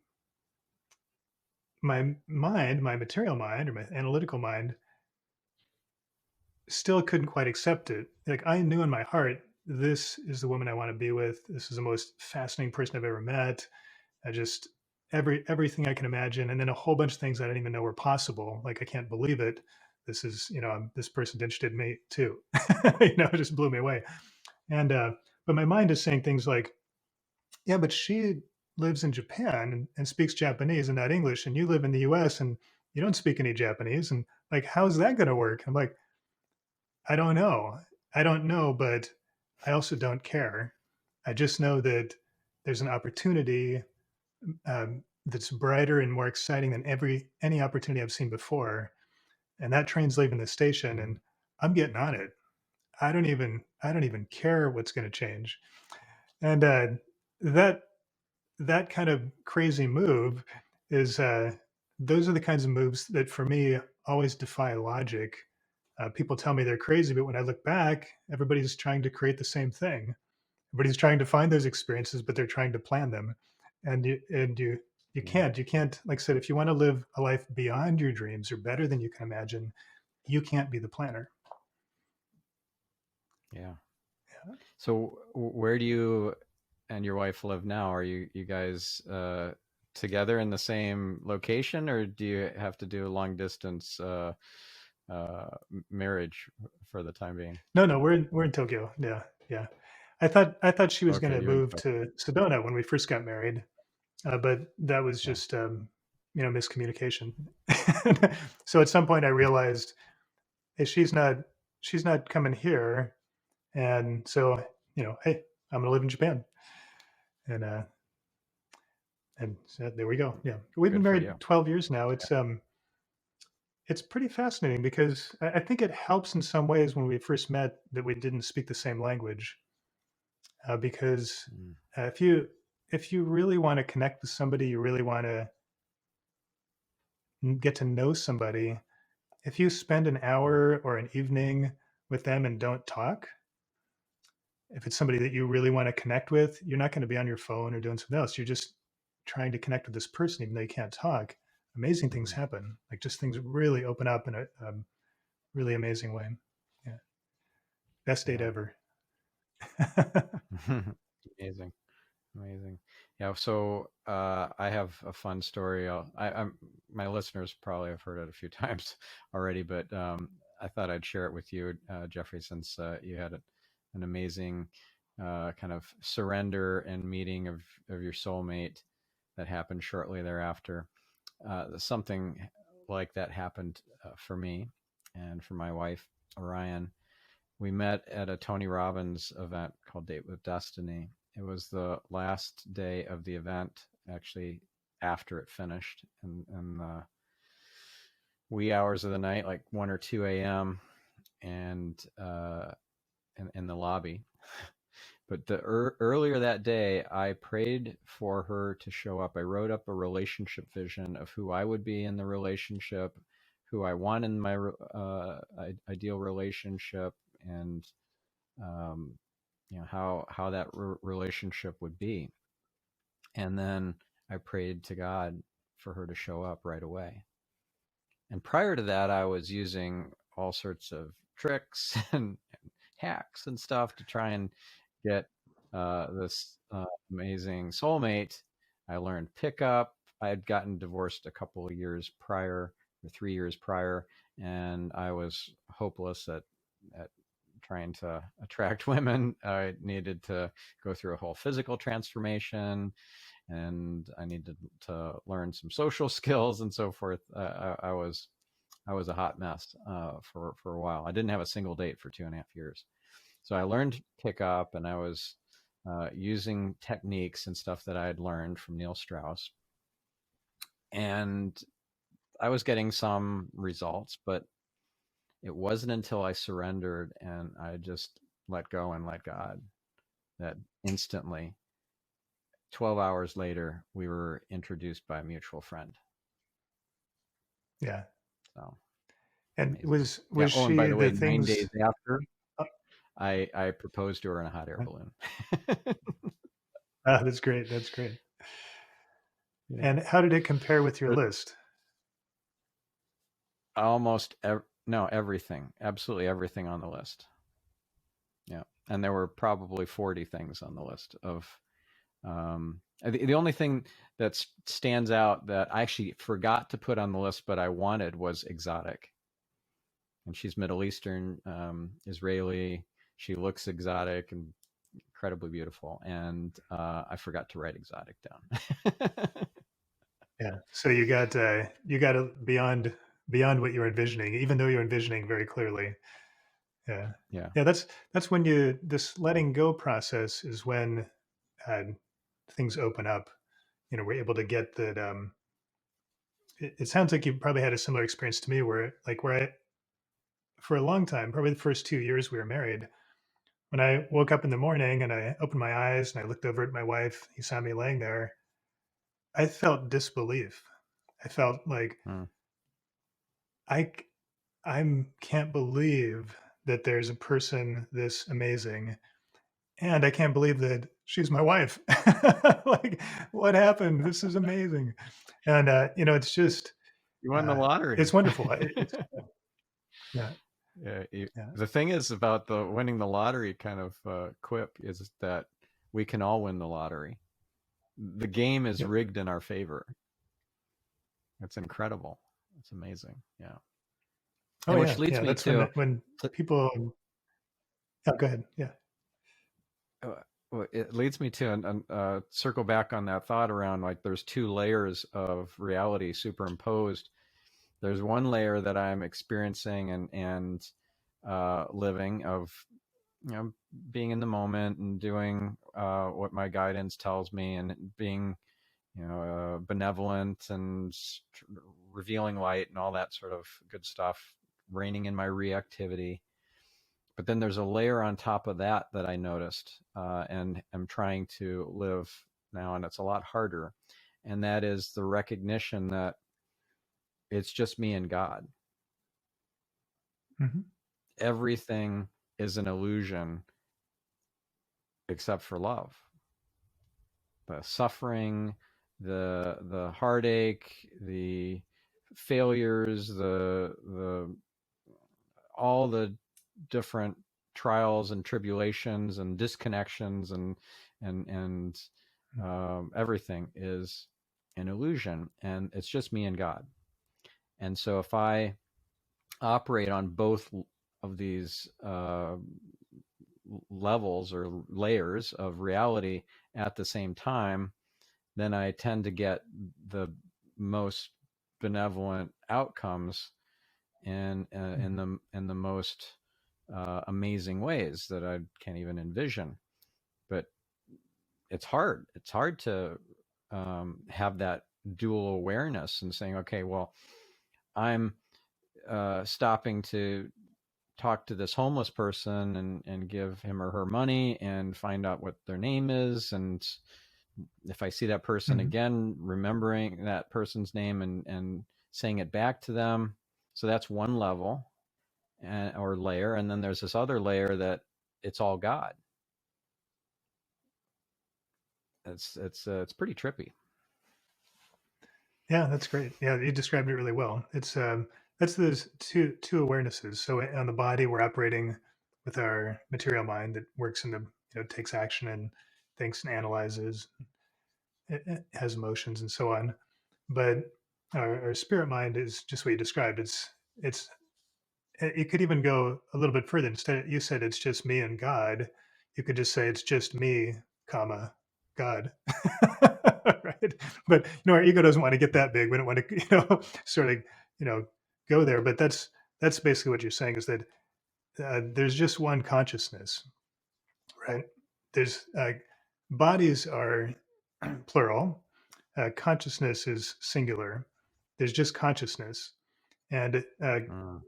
my mind, my material mind or my analytical mind, still couldn't quite accept it. Like I knew in my heart, this is the woman I want to be with. This is the most fascinating person I've ever met. I just everything I can imagine, and then a whole bunch of things I didn't even know were possible. Like I can't believe it. This is this person's interested in me too. It just blew me away. And but my mind is saying things like, yeah, but she lives in Japan and speaks Japanese and not English, and you live in the U.S. and you don't speak any Japanese, and like how's that going to work? I'm like, I don't know. I don't know, but I also don't care. I just know that there's an opportunity that's brighter and more exciting than any opportunity I've seen before, and that train's leaving the station, and I'm getting on it. I don't even care what's going to change, and that that kind of crazy move is those are the kinds of moves that for me always defy logic. People tell me they're crazy, but when I look back, everybody's trying to create the same thing. Everybody's trying to find those experiences, but they're trying to plan them. And you Yeah. can't, like I said, if you want to live a life beyond your dreams or better than you can imagine, you can't be the planner. Yeah. So where do you and your wife live now? Are you guys together in the same location, or do you have to do a long distance marriage for the time being? No, we're in Tokyo. Yeah, yeah. I thought she was going Okay, to you're in move Tokyo. to Sedona when we first got married, but that was Yeah. just miscommunication. So at some point I realized, hey, she's not coming here, and so hey, I'm going to live in Japan, and so there we go. Yeah, we've been Good for married you. 12 years now. It's pretty fascinating because I think it helps in some ways when we first met that we didn't speak the same language, because Mm, if you really want to connect with somebody, you really want to get to know somebody. If you spend an hour or an evening with them and don't talk, if it's somebody that you really want to connect with, you're not going to be on your phone or doing something else. You're just trying to connect with this person, even though you can't talk. Amazing things mm, happen. Like just things really open up in a really amazing way. Yeah, best date yeah. ever. Amazing. Amazing. Yeah. So I have a fun story. I'm my listeners probably have heard it a few times already, but I thought I'd share it with you, Jeffrey, since you had an amazing kind of surrender and meeting of your soulmate that happened shortly thereafter. Something like that happened for me and for my wife, Orion. We met at a Tony Robbins event called Date with Destiny. It was the last day of the event, actually, after it finished, in the wee hours of the night, like 1 or 2 a.m., and in the lobby. But earlier that day, I prayed for her to show up. I wrote up a relationship vision of who I would be in the relationship, who I want in my ideal relationship, and um, how that relationship would be. And then I prayed to God for her to show up right away. And prior to that, I was using all sorts of tricks and hacks and stuff to try and get this amazing soulmate. I learned pickup. I had gotten divorced a couple of years prior, or 3 years prior, and I was hopeless at trying to attract women. I needed to go through a whole physical transformation, and I needed to learn some social skills and so forth. I was a hot mess for a while. I didn't have a single date for 2.5 years. So I learned pickup, and I was using techniques and stuff that I had learned from Neil Strauss, and I was getting some results, but it wasn't until I surrendered and I just let go and let God that instantly, 12 hours later, we were introduced by a mutual friend. Yeah. So And amazing. Yeah. was Oh, and by she the the way, 9 days things? after, Uh, I proposed to her in a hot air balloon. that's great. That's great. Yeah. And how did it compare with your But list? almost no, everything, absolutely everything on the list. Yeah. And there were probably 40 things on the list of the only thing that stands out that I actually forgot to put on the list, but I wanted, was exotic. And she's Middle Eastern, Israeli. She looks exotic and incredibly beautiful. And I forgot to write exotic down. Yeah. So you got beyond what you're envisioning, even though you're envisioning very clearly. Yeah. Yeah. Yeah. That's when this letting go process is when uh, things open up. You know, we're able to get that. It sounds like you probably had a similar experience to me, where I, for a long time, probably the first 2 years we were married, when I woke up in the morning and I opened my eyes and I looked over at my wife, he saw me laying there. I felt disbelief. I felt like Mm. I I can't believe that there's a person this amazing, and I can't believe that she's my wife. Like, what happened? This is amazing, and it's just You won the lottery. it's wonderful. It's yeah, Yeah, yeah, the thing is about the winning the lottery kind of quip is that we can all win the lottery. The game is yep. rigged in our favor. It's incredible. It's amazing. Yeah. Oh And which yeah, leads yeah. me That's to, when people. Oh, go ahead. Yeah. it leads me to and circle back on that thought around, like, there's two layers of reality superimposed. There's one layer that I'm experiencing and living of, being in the moment and doing what my guidance tells me, and being, benevolent and revealing light and all that sort of good stuff, reigning in my reactivity. But then there's a layer on top of that that I noticed, and am trying to live now, and it's a lot harder. And that is the recognition that it's just me and God. Hmm. Everything is an illusion except for love. The suffering, the heartache, the failures, the all the different trials and tribulations and disconnections and everything is an illusion, and it's just me and God. And so if I operate on both of these levels or layers of reality at the same time, then I tend to get the most benevolent outcomes and in the most amazing ways that I can't even envision. But it's hard. It's hard to have that dual awareness and saying, okay, well, I'm stopping to talk to this homeless person and give him or her money and find out what their name is. And if I see that person Hmm. again, remembering that person's name and saying it back to them. So that's one level or layer. And then there's this other layer that it's all God. It's pretty trippy. Yeah, that's great. Yeah, you described it really well. It's that's those two awarenesses. So on the body, we're operating with our material mind that works in the takes action and thinks and analyzes, it has emotions and so on. But our spirit mind is just what you described. It's you could even go a little bit further. Instead, you said it's just me and God. You could just say it's just me, comma, God. Right? But our ego doesn't want to get that big. We don't want to, sort of, you know, go there. But that's basically what you're saying is that there's just one consciousness, right? There's bodies are plural. Consciousness is singular. There's just consciousness, and Mm,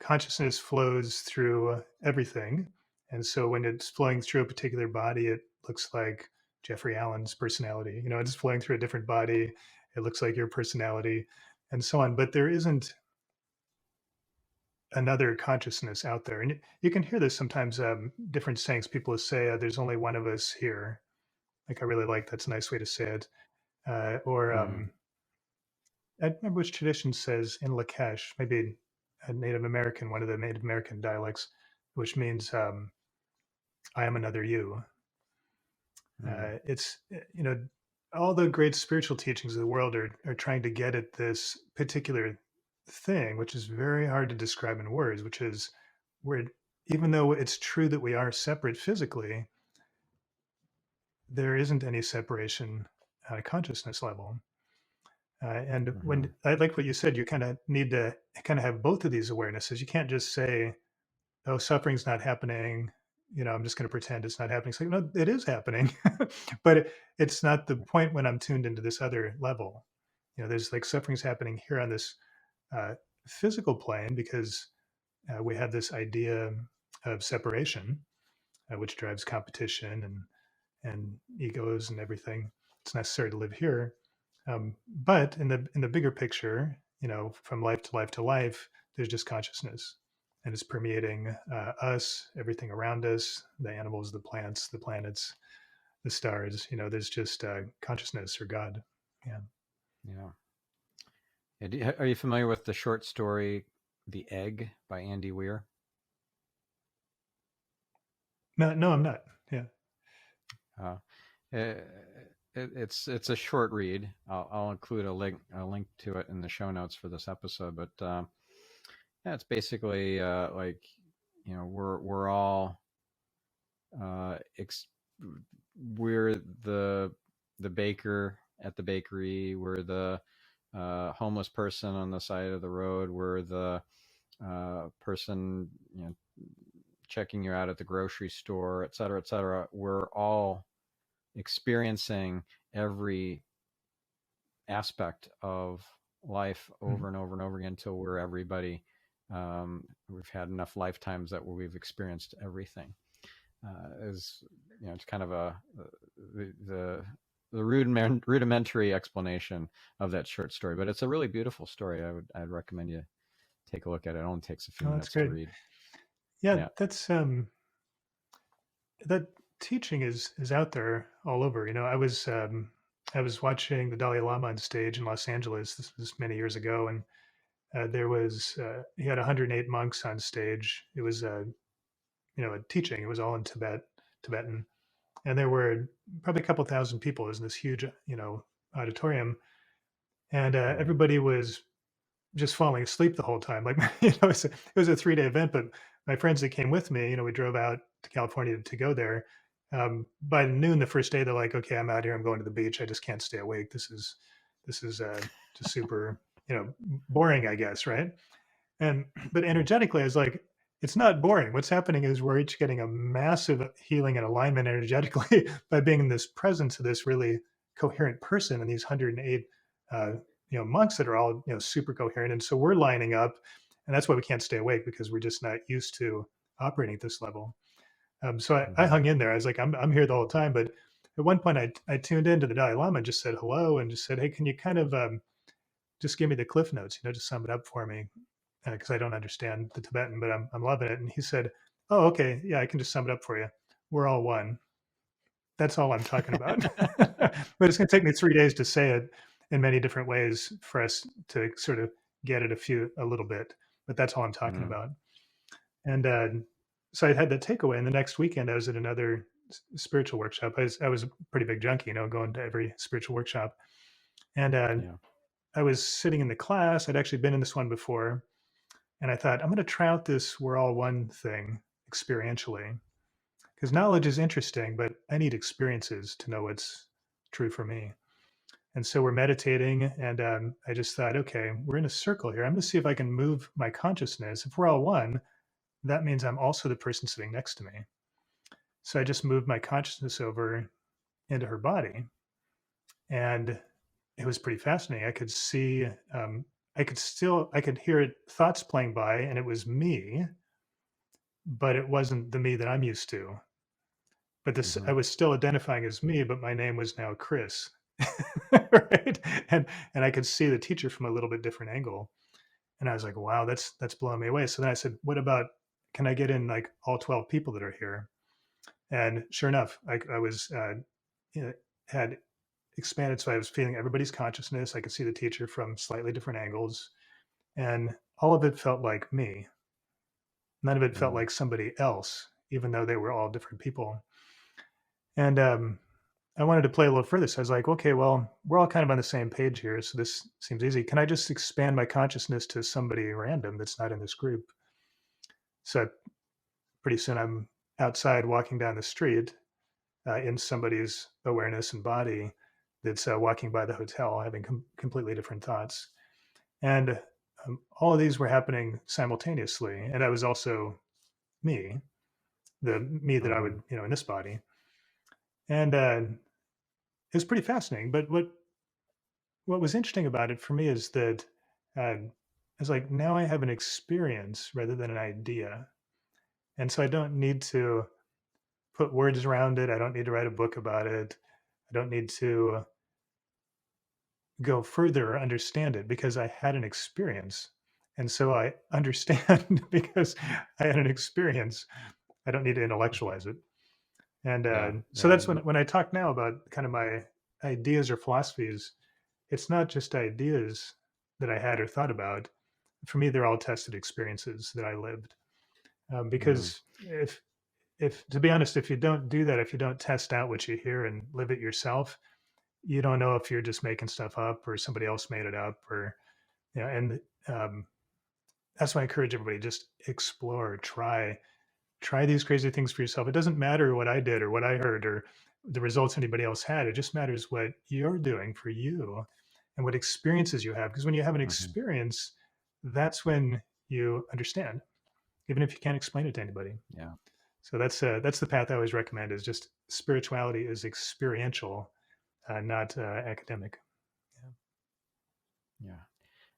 consciousness flows through everything. And so when it's flowing through a particular body, it looks like Jeffrey Allen's personality. It's flowing through a different body. It looks like your personality, and so on. But there isn't another consciousness out there. And you can hear this sometimes, different sayings. People say, there's only one of us here. Like, I really like that's a nice way to say it. Or mhm, I don't remember which tradition says in Lakesh, maybe a Native American, one of the Native American dialects, which means I am another you. mm, It's, all the great spiritual teachings of the world are trying to get at this particular thing, which is very hard to describe in words, which is where, even though it's true that we are separate physically, there isn't any separation at a consciousness level. And when mhm, I like what you said, you kind of need to kind of have both of these awarenesses. You can't just say, "Oh, suffering's not happening." I'm just going to pretend it's not happening. It's like, no, it is happening, but it's not the point when I'm tuned into this other level. There's like suffering's happening here on this uh, physical plane because we have this idea of separation, which drives competition and egos and everything. It's necessary to live here, but in the bigger picture, from life to life to life, there's just consciousness, and it's permeating us, everything around us, the animals, the plants, the planets, the stars. There's just consciousness or God. Yeah. yeah. Yeah, are you familiar with the short story "The Egg" by Andy Weir? No, no, I'm not. Yeah. Uh, it, it's a short read. I'll include a link to it in the show notes for this episode. But yeah, it's basically like we're all uh, ex- we're the baker at the bakery. We're the homeless person on the side of the road. We're the person checking you out at the grocery store, et cetera, et cetera. We're all experiencing every aspect of life Mhm. over and over and over again until we're everybody. We've had enough lifetimes that we've experienced everything. Is it's kind of the rudimentary explanation of that short story, but it's a really beautiful story. I'd recommend you take a look at it. It only takes a few Oh, that's minutes to great. read. Yeah, Yeah, that's that teaching is out there all over. I was watching the Dalai Lama on stage in Los Angeles. This was many years ago, and there was he had 108 monks on stage. It was a teaching. It was all in Tibetan, and there were probably a couple thousand people. It was in this huge auditorium, and mm, everybody was just falling asleep the whole time. Like it was a 3-day event, but my friends that came with me, we drove out to California to go there. By noon the first day, they're like, "Okay, I'm out here. I'm going to the beach. I just can't stay awake. This is just super, boring, I guess, right?" And but energetically, I was like, it's not boring. What's happening is we're each getting a massive healing and alignment energetically by being in this presence of this really coherent person and these 108 uh, monks that are all super coherent. And so we're lining up, and that's why we can't stay awake because we're just not used to operating at this level. So I mm-hmm, hung in there. I was like, I'm here the whole time. But at one point, I tuned into the Dalai Lama and just said hello and just said, hey, can you kind of just give me the cliff notes, just sum it up for me because I don't understand the Tibetan, but I'm loving it. And he said, "Oh, okay, yeah, I can just sum it up for you. We're all one. That's all I'm talking about." But it's going to take me 3 days to say it in many different ways for us to sort of get it a little bit. But that's all I'm talking mm, about. And so I had that takeaway. And the next weekend, I was at another spiritual workshop. I was a pretty big junkie, going to every spiritual workshop. And yeah, I was sitting in the class. I'd actually been in this one before, And I thought, I'm going to try out this we're all one thing experientially, because knowledge is interesting, but I need experiences to know what's true for me. And so we're meditating, and I just thought, okay, we're in a circle here. I'm going to see if I can move my consciousness. If we're all one, that means I'm also the person sitting next to me. So I just moved my consciousness over into her body, and it was pretty fascinating. I could see, I could hear thoughts playing by, and it was me, but it wasn't the me that I'm used to. But this, Mm-hmm. I was still identifying as me, but my name was now Chris, right? And I could see the teacher from a little bit different angle, and I was like, wow, that's blowing me away. So then I said, what about, can I get in like all 12 people that are here? And sure enough, I was you know, had expanded, so I was feeling everybody's consciousness. I could see the teacher from slightly different angles, and all of it felt like me. None of it felt Mm-hmm. like somebody else, even though they were all different people. And I wanted to play a little further. So I was like, okay, well, we're all kind of on the same page here. So this seems easy. Can I just expand my consciousness to somebody random that's not in this group? So pretty soon I'm outside walking down the street in somebody's awareness and body that's walking by the hotel, having completely different thoughts. And all of these were happening simultaneously. And I was also me, the me that I Mm-hmm. would, in this body. And it was pretty fascinating. But what was interesting about it for me is that it's like now I have an experience rather than an idea, and so I don't need to put words around it. I don't need to write a book about it. I don't need to go further or understand it because I had an experience, and so I understand because I had an experience. I don't need to intellectualize it, and Yeah. so Yeah. that's when I talk now about kind of my ideas or philosophies. It's not just ideas that I had or thought about. For me, they're all tested experiences that I lived. Mm-hmm. Because if to be honest, if you don't do that, if you don't test out what you hear and live it yourself, you don't know if you're just making stuff up or somebody else made it up, or and um, that's why I encourage everybody, just explore, try these crazy things for yourself. It doesn't matter what I did or what I heard or the results anybody else had. It just matters what you're doing for you and what experiences you have. Because when you have an Mm-hmm. experience, that's when you understand, even if you can't explain it to anybody. Yeah. So that's the path I always recommend. Is just spirituality is experiential, not academic. Yeah. Yeah.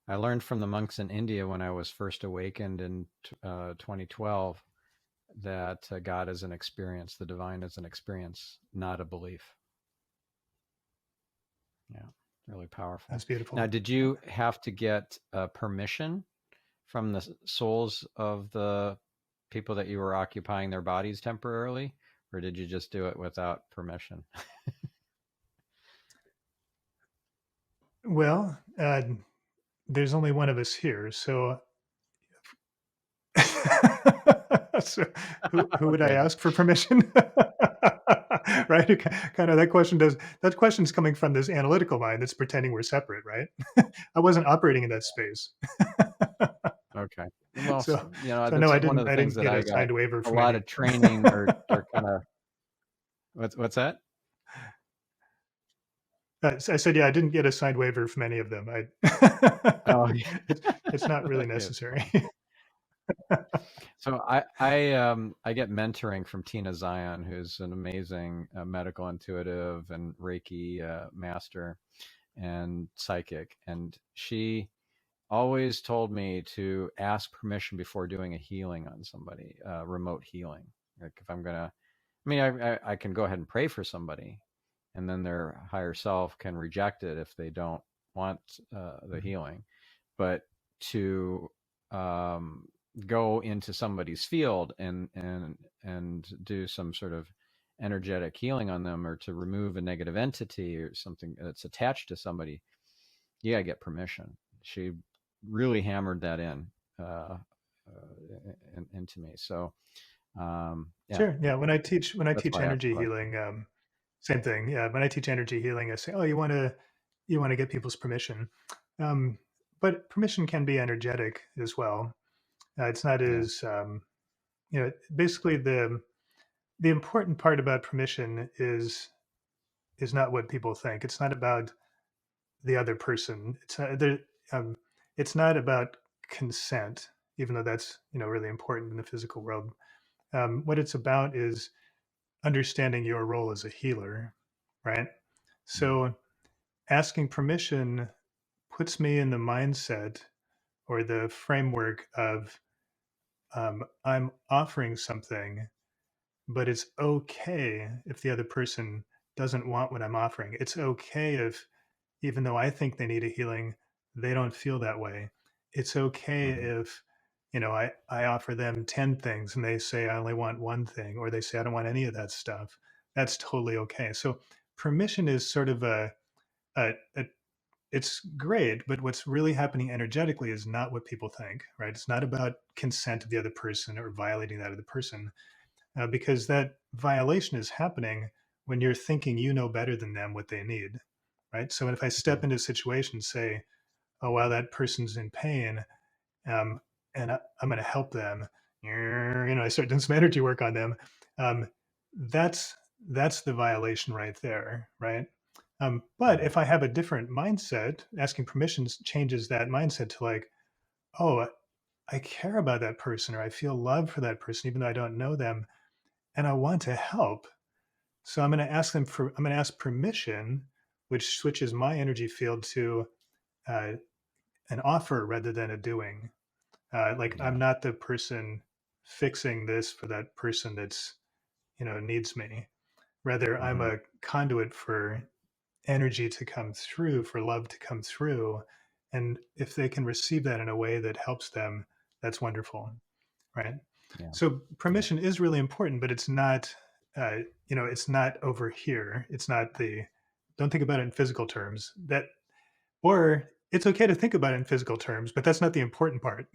I learned from the monks in India when I was first awakened in 2012 that God is an experience, the divine is an experience, not a belief. Yeah, really powerful. That's beautiful. Now, did you have to get permission from the souls of the people that you were occupying their bodies temporarily, or did you just do it without permission? Well, there's only one of us here, so so who would I Okay. ask for permission? Right? Kind of that question's coming from this analytical mind that's pretending we're separate, right? I wasn't operating in that space. Okay. Well, So so no, that's I one of didn't the I things didn't that get I a got signed waiver a from lot any. of training or kind of what's that? I said, yeah, I didn't get a signed waiver from any of them. I Oh, it's it's not really okay, that's necessary. cool. So I get mentoring from Tina Zion, who's an amazing medical intuitive and Reiki master and psychic, and she always told me to ask permission before doing a healing on somebody, remote healing. Like if I'm gonna, I mean, I can go ahead and pray for somebody, and then their higher self can reject it if they don't want the healing. But to um, go into somebody's field and do some sort of energetic healing on them, or to remove a negative entity or something that's attached to somebody, you gotta get permission. She really hammered that into me. So yeah, Sure. Yeah. that's When I teach why I asked the energy question. healing, same thing. Yeah. When I teach energy healing, I say, oh, you want to get people's permission, but permission can be energetic as well. It's not Yeah. as basically the important part about permission is not what people think. It's not about the other person. Um, it's not about consent, even though that's really important in the physical world. What it's about is understanding your role as a healer, right? Mm. So asking permission puts me in the mindset or the framework of I'm offering something, but it's okay if the other person doesn't want what I'm offering. It's okay if, even though I think they need a healing, they don't feel that way. It's okay Mhm. if, I offer them 10 things and they say, I only want one thing, or they say, I don't want any of that stuff. That's totally okay. So permission is sort of a it's great, but what's really happening energetically is not what people think, right? It's not about consent of the other person or violating that other person, because that violation is happening when you're thinking you know better than them what they need, right? So if I step Mhm. into a situation, say, oh wow, that person's in pain, um, and I'm going to help them, I start doing some energy work on them. Um, that's that's the violation right there, right? But Mhm. if I have a different mindset, asking permissions changes that mindset to like, oh, I care about that person or I feel love for that person, even though I don't know them, and I want to help. So I'm going to ask permission, which switches my energy field to uh, an offer rather than a doing. Like Yeah. I'm not the person fixing this for that person that's, needs me. Rather, I'm Mhm. a conduit for energy to come through, for love to come through. And if they can receive that in a way that helps them, that's wonderful, right? Yeah. So Yeah. permission is really important, but it's not, it's not over here. It's not don't think about it in physical terms. Or it's okay to think about it in physical terms, but that's not the important part,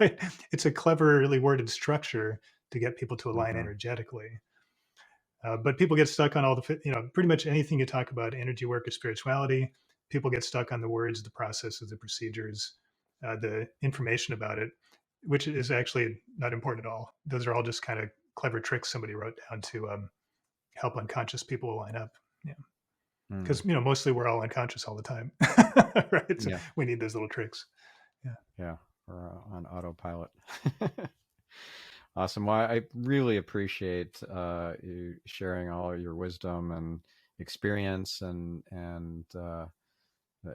right? It's a cleverly worded structure to get people to align Mhm. energetically. But people get stuck on all pretty much anything you talk about energy work or spirituality. People get stuck on the words, the processes, the procedures, the information about it, which is actually not important at all. Those are all just kind of clever tricks somebody wrote down to help unconscious people line up. Yeah, Mm. because mostly we're all unconscious all the time, right? So Yeah. we need those little tricks. Yeah. Yeah. We're on autopilot. Awesome. Well, I really appreciate you sharing all your wisdom and experience and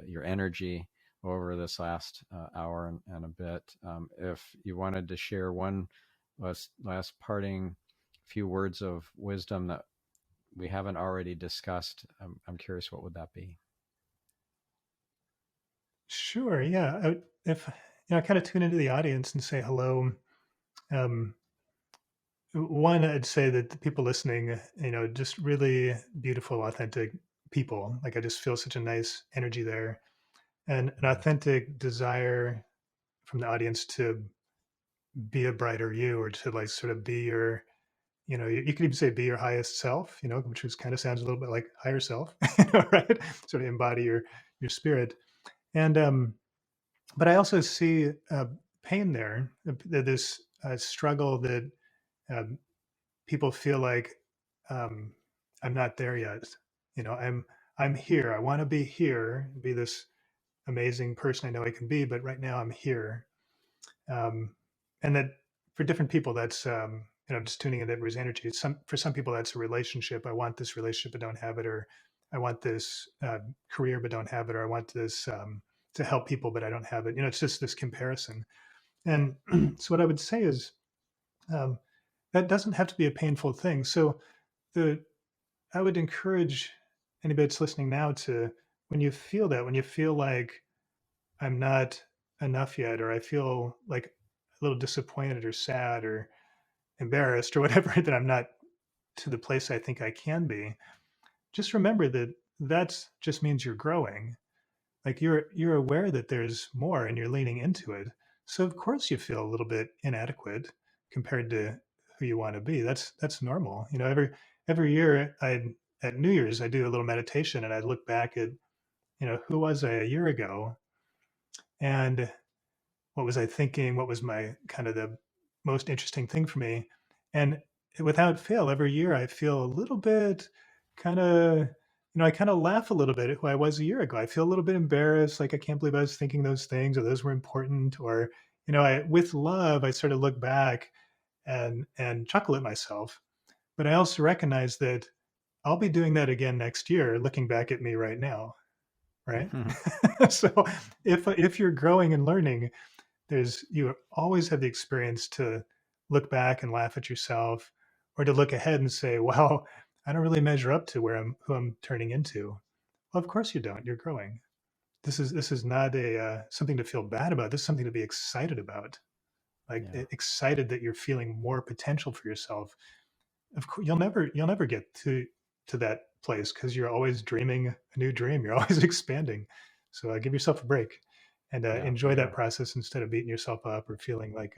your energy over this last hour and a bit. If you wanted to share one last parting few words of wisdom that we haven't already discussed, I'm curious, what would that be? Sure. Yeah. If I kind of tune into the audience and say hello. Um, One, I'd say that the people listening, just really beautiful, authentic people. Like I just feel such a nice energy there, and an authentic desire from the audience to be a brighter you, or to like sort of be your, you could even say be your highest self, which is kind of sounds a little bit like higher self, right? Sort of embody your spirit, and but I also see pain there, this struggle that um, people feel like um, I'm not there yet. I'm here. I want to be here, be this amazing person I know I can be, but right now I'm here. And that for different people, that's just tuning into everybody's energy. For some people, that's a relationship. I want this relationship, but don't have it, or I want this career, but don't have it, or I want this to help people, but I don't have it. It's just this comparison. And so, what I would say is um, that doesn't have to be a painful thing. So the I would encourage anybody that's listening now to, when you feel like I'm not enough yet, or I feel like a little disappointed or sad or embarrassed or whatever, that I'm not to the place I think I can be, just remember that that's just means you're growing. Like you're aware that there's more and you're leaning into it. So of course you feel a little bit inadequate compared to who you want to be. That's normal. Every year I at New Year's I do a little meditation and I look back at, who was I a year ago? And what was I thinking, what was my kind of the most interesting thing for me. And without fail, every year I feel a little bit kind of, I kind of laugh a little bit at who I was a year ago. I feel a little bit embarrassed, like I can't believe I was thinking those things, or those were important, or with love, I sort of look back and chuckle at myself. But I also recognize that I'll be doing that again next year, looking back at me right now, right? So if you're growing and learning, you always have the experience to look back and laugh at yourself, or to look ahead and say, "Well, I don't really measure up to who I'm turning into." Well, of course you don't. You're growing. This is not a something to feel bad about. This is something to be excited about. Like Yeah. excited that you're feeling more potential for yourself. Of course, you'll never get to that place because you're always dreaming a new dream. You're always expanding. So give yourself a break and Yeah, for enjoy that sure. process instead of beating yourself up or feeling like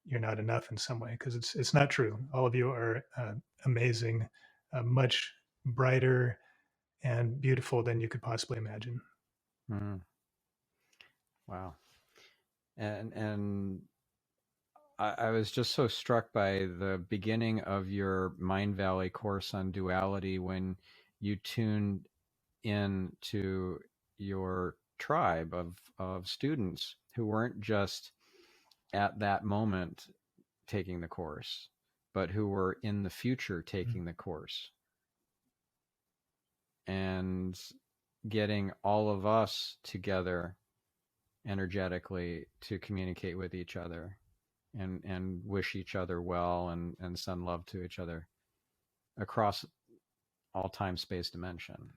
you're not enough in some way, because it's not true. All of you are amazing, much brighter and beautiful than you could possibly imagine. Mm, wow. And I was just so struck by the beginning of your Mind Valley course on duality when you tuned in to your tribe of students who weren't just at that moment taking the course, but who were in the future taking the course, and getting all of us together energetically to communicate with each other and wish each other well and send love to each other across all time space dimension.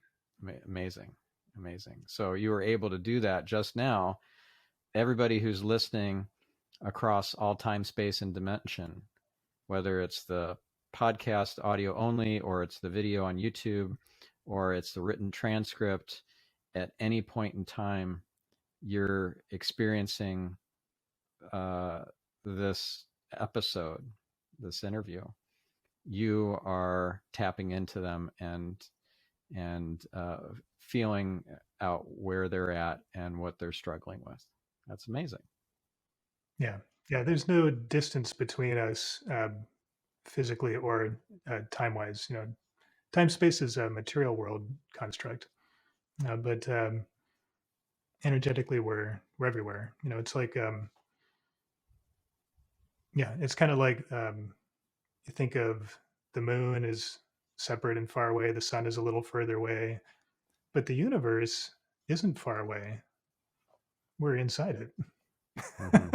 Amazing. Amazing. So you were able to do that just now. Everybody who's listening across all time space and dimension, whether it's the podcast audio only, or it's the video on YouTube, or it's the written transcript, at any point in time you're experiencing this episode, this interview, you are tapping into them and feeling out where they're at and what they're struggling with. That's amazing. Yeah, yeah. There's no distance between us physically or time wise. Time space is a material world construct, but energetically we're everywhere. It's like yeah, it's kind of like you think of the moon is separate and far away, the sun is a little further away, but the universe isn't far away. We're inside Mm-hmm.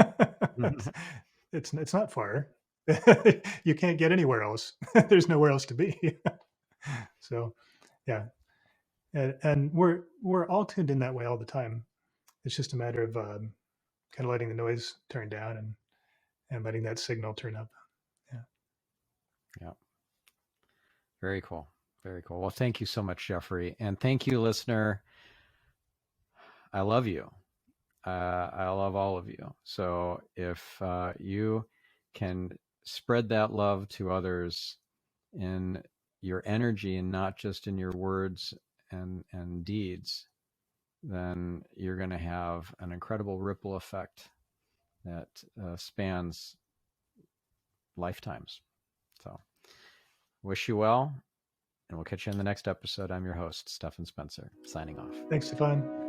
it. It's not far. You can't get anywhere else. There's nowhere else to be. So yeah, and we're all tuned in that way all the time. It's just a matter of kind of letting the noise turn down and letting that signal turn up. Yeah. Yeah. Very cool. Very cool. Well, thank you so much, Jeffrey. And thank you, listener. I love you. I love all of you. So if you can spread that love to others in your energy and not just in your words and deeds, then you're going to have an incredible ripple effect that spans lifetimes. So, wish you well, and we'll catch you in the next episode. I'm your host, Stephan Spencer, signing off. Thanks, Stephan.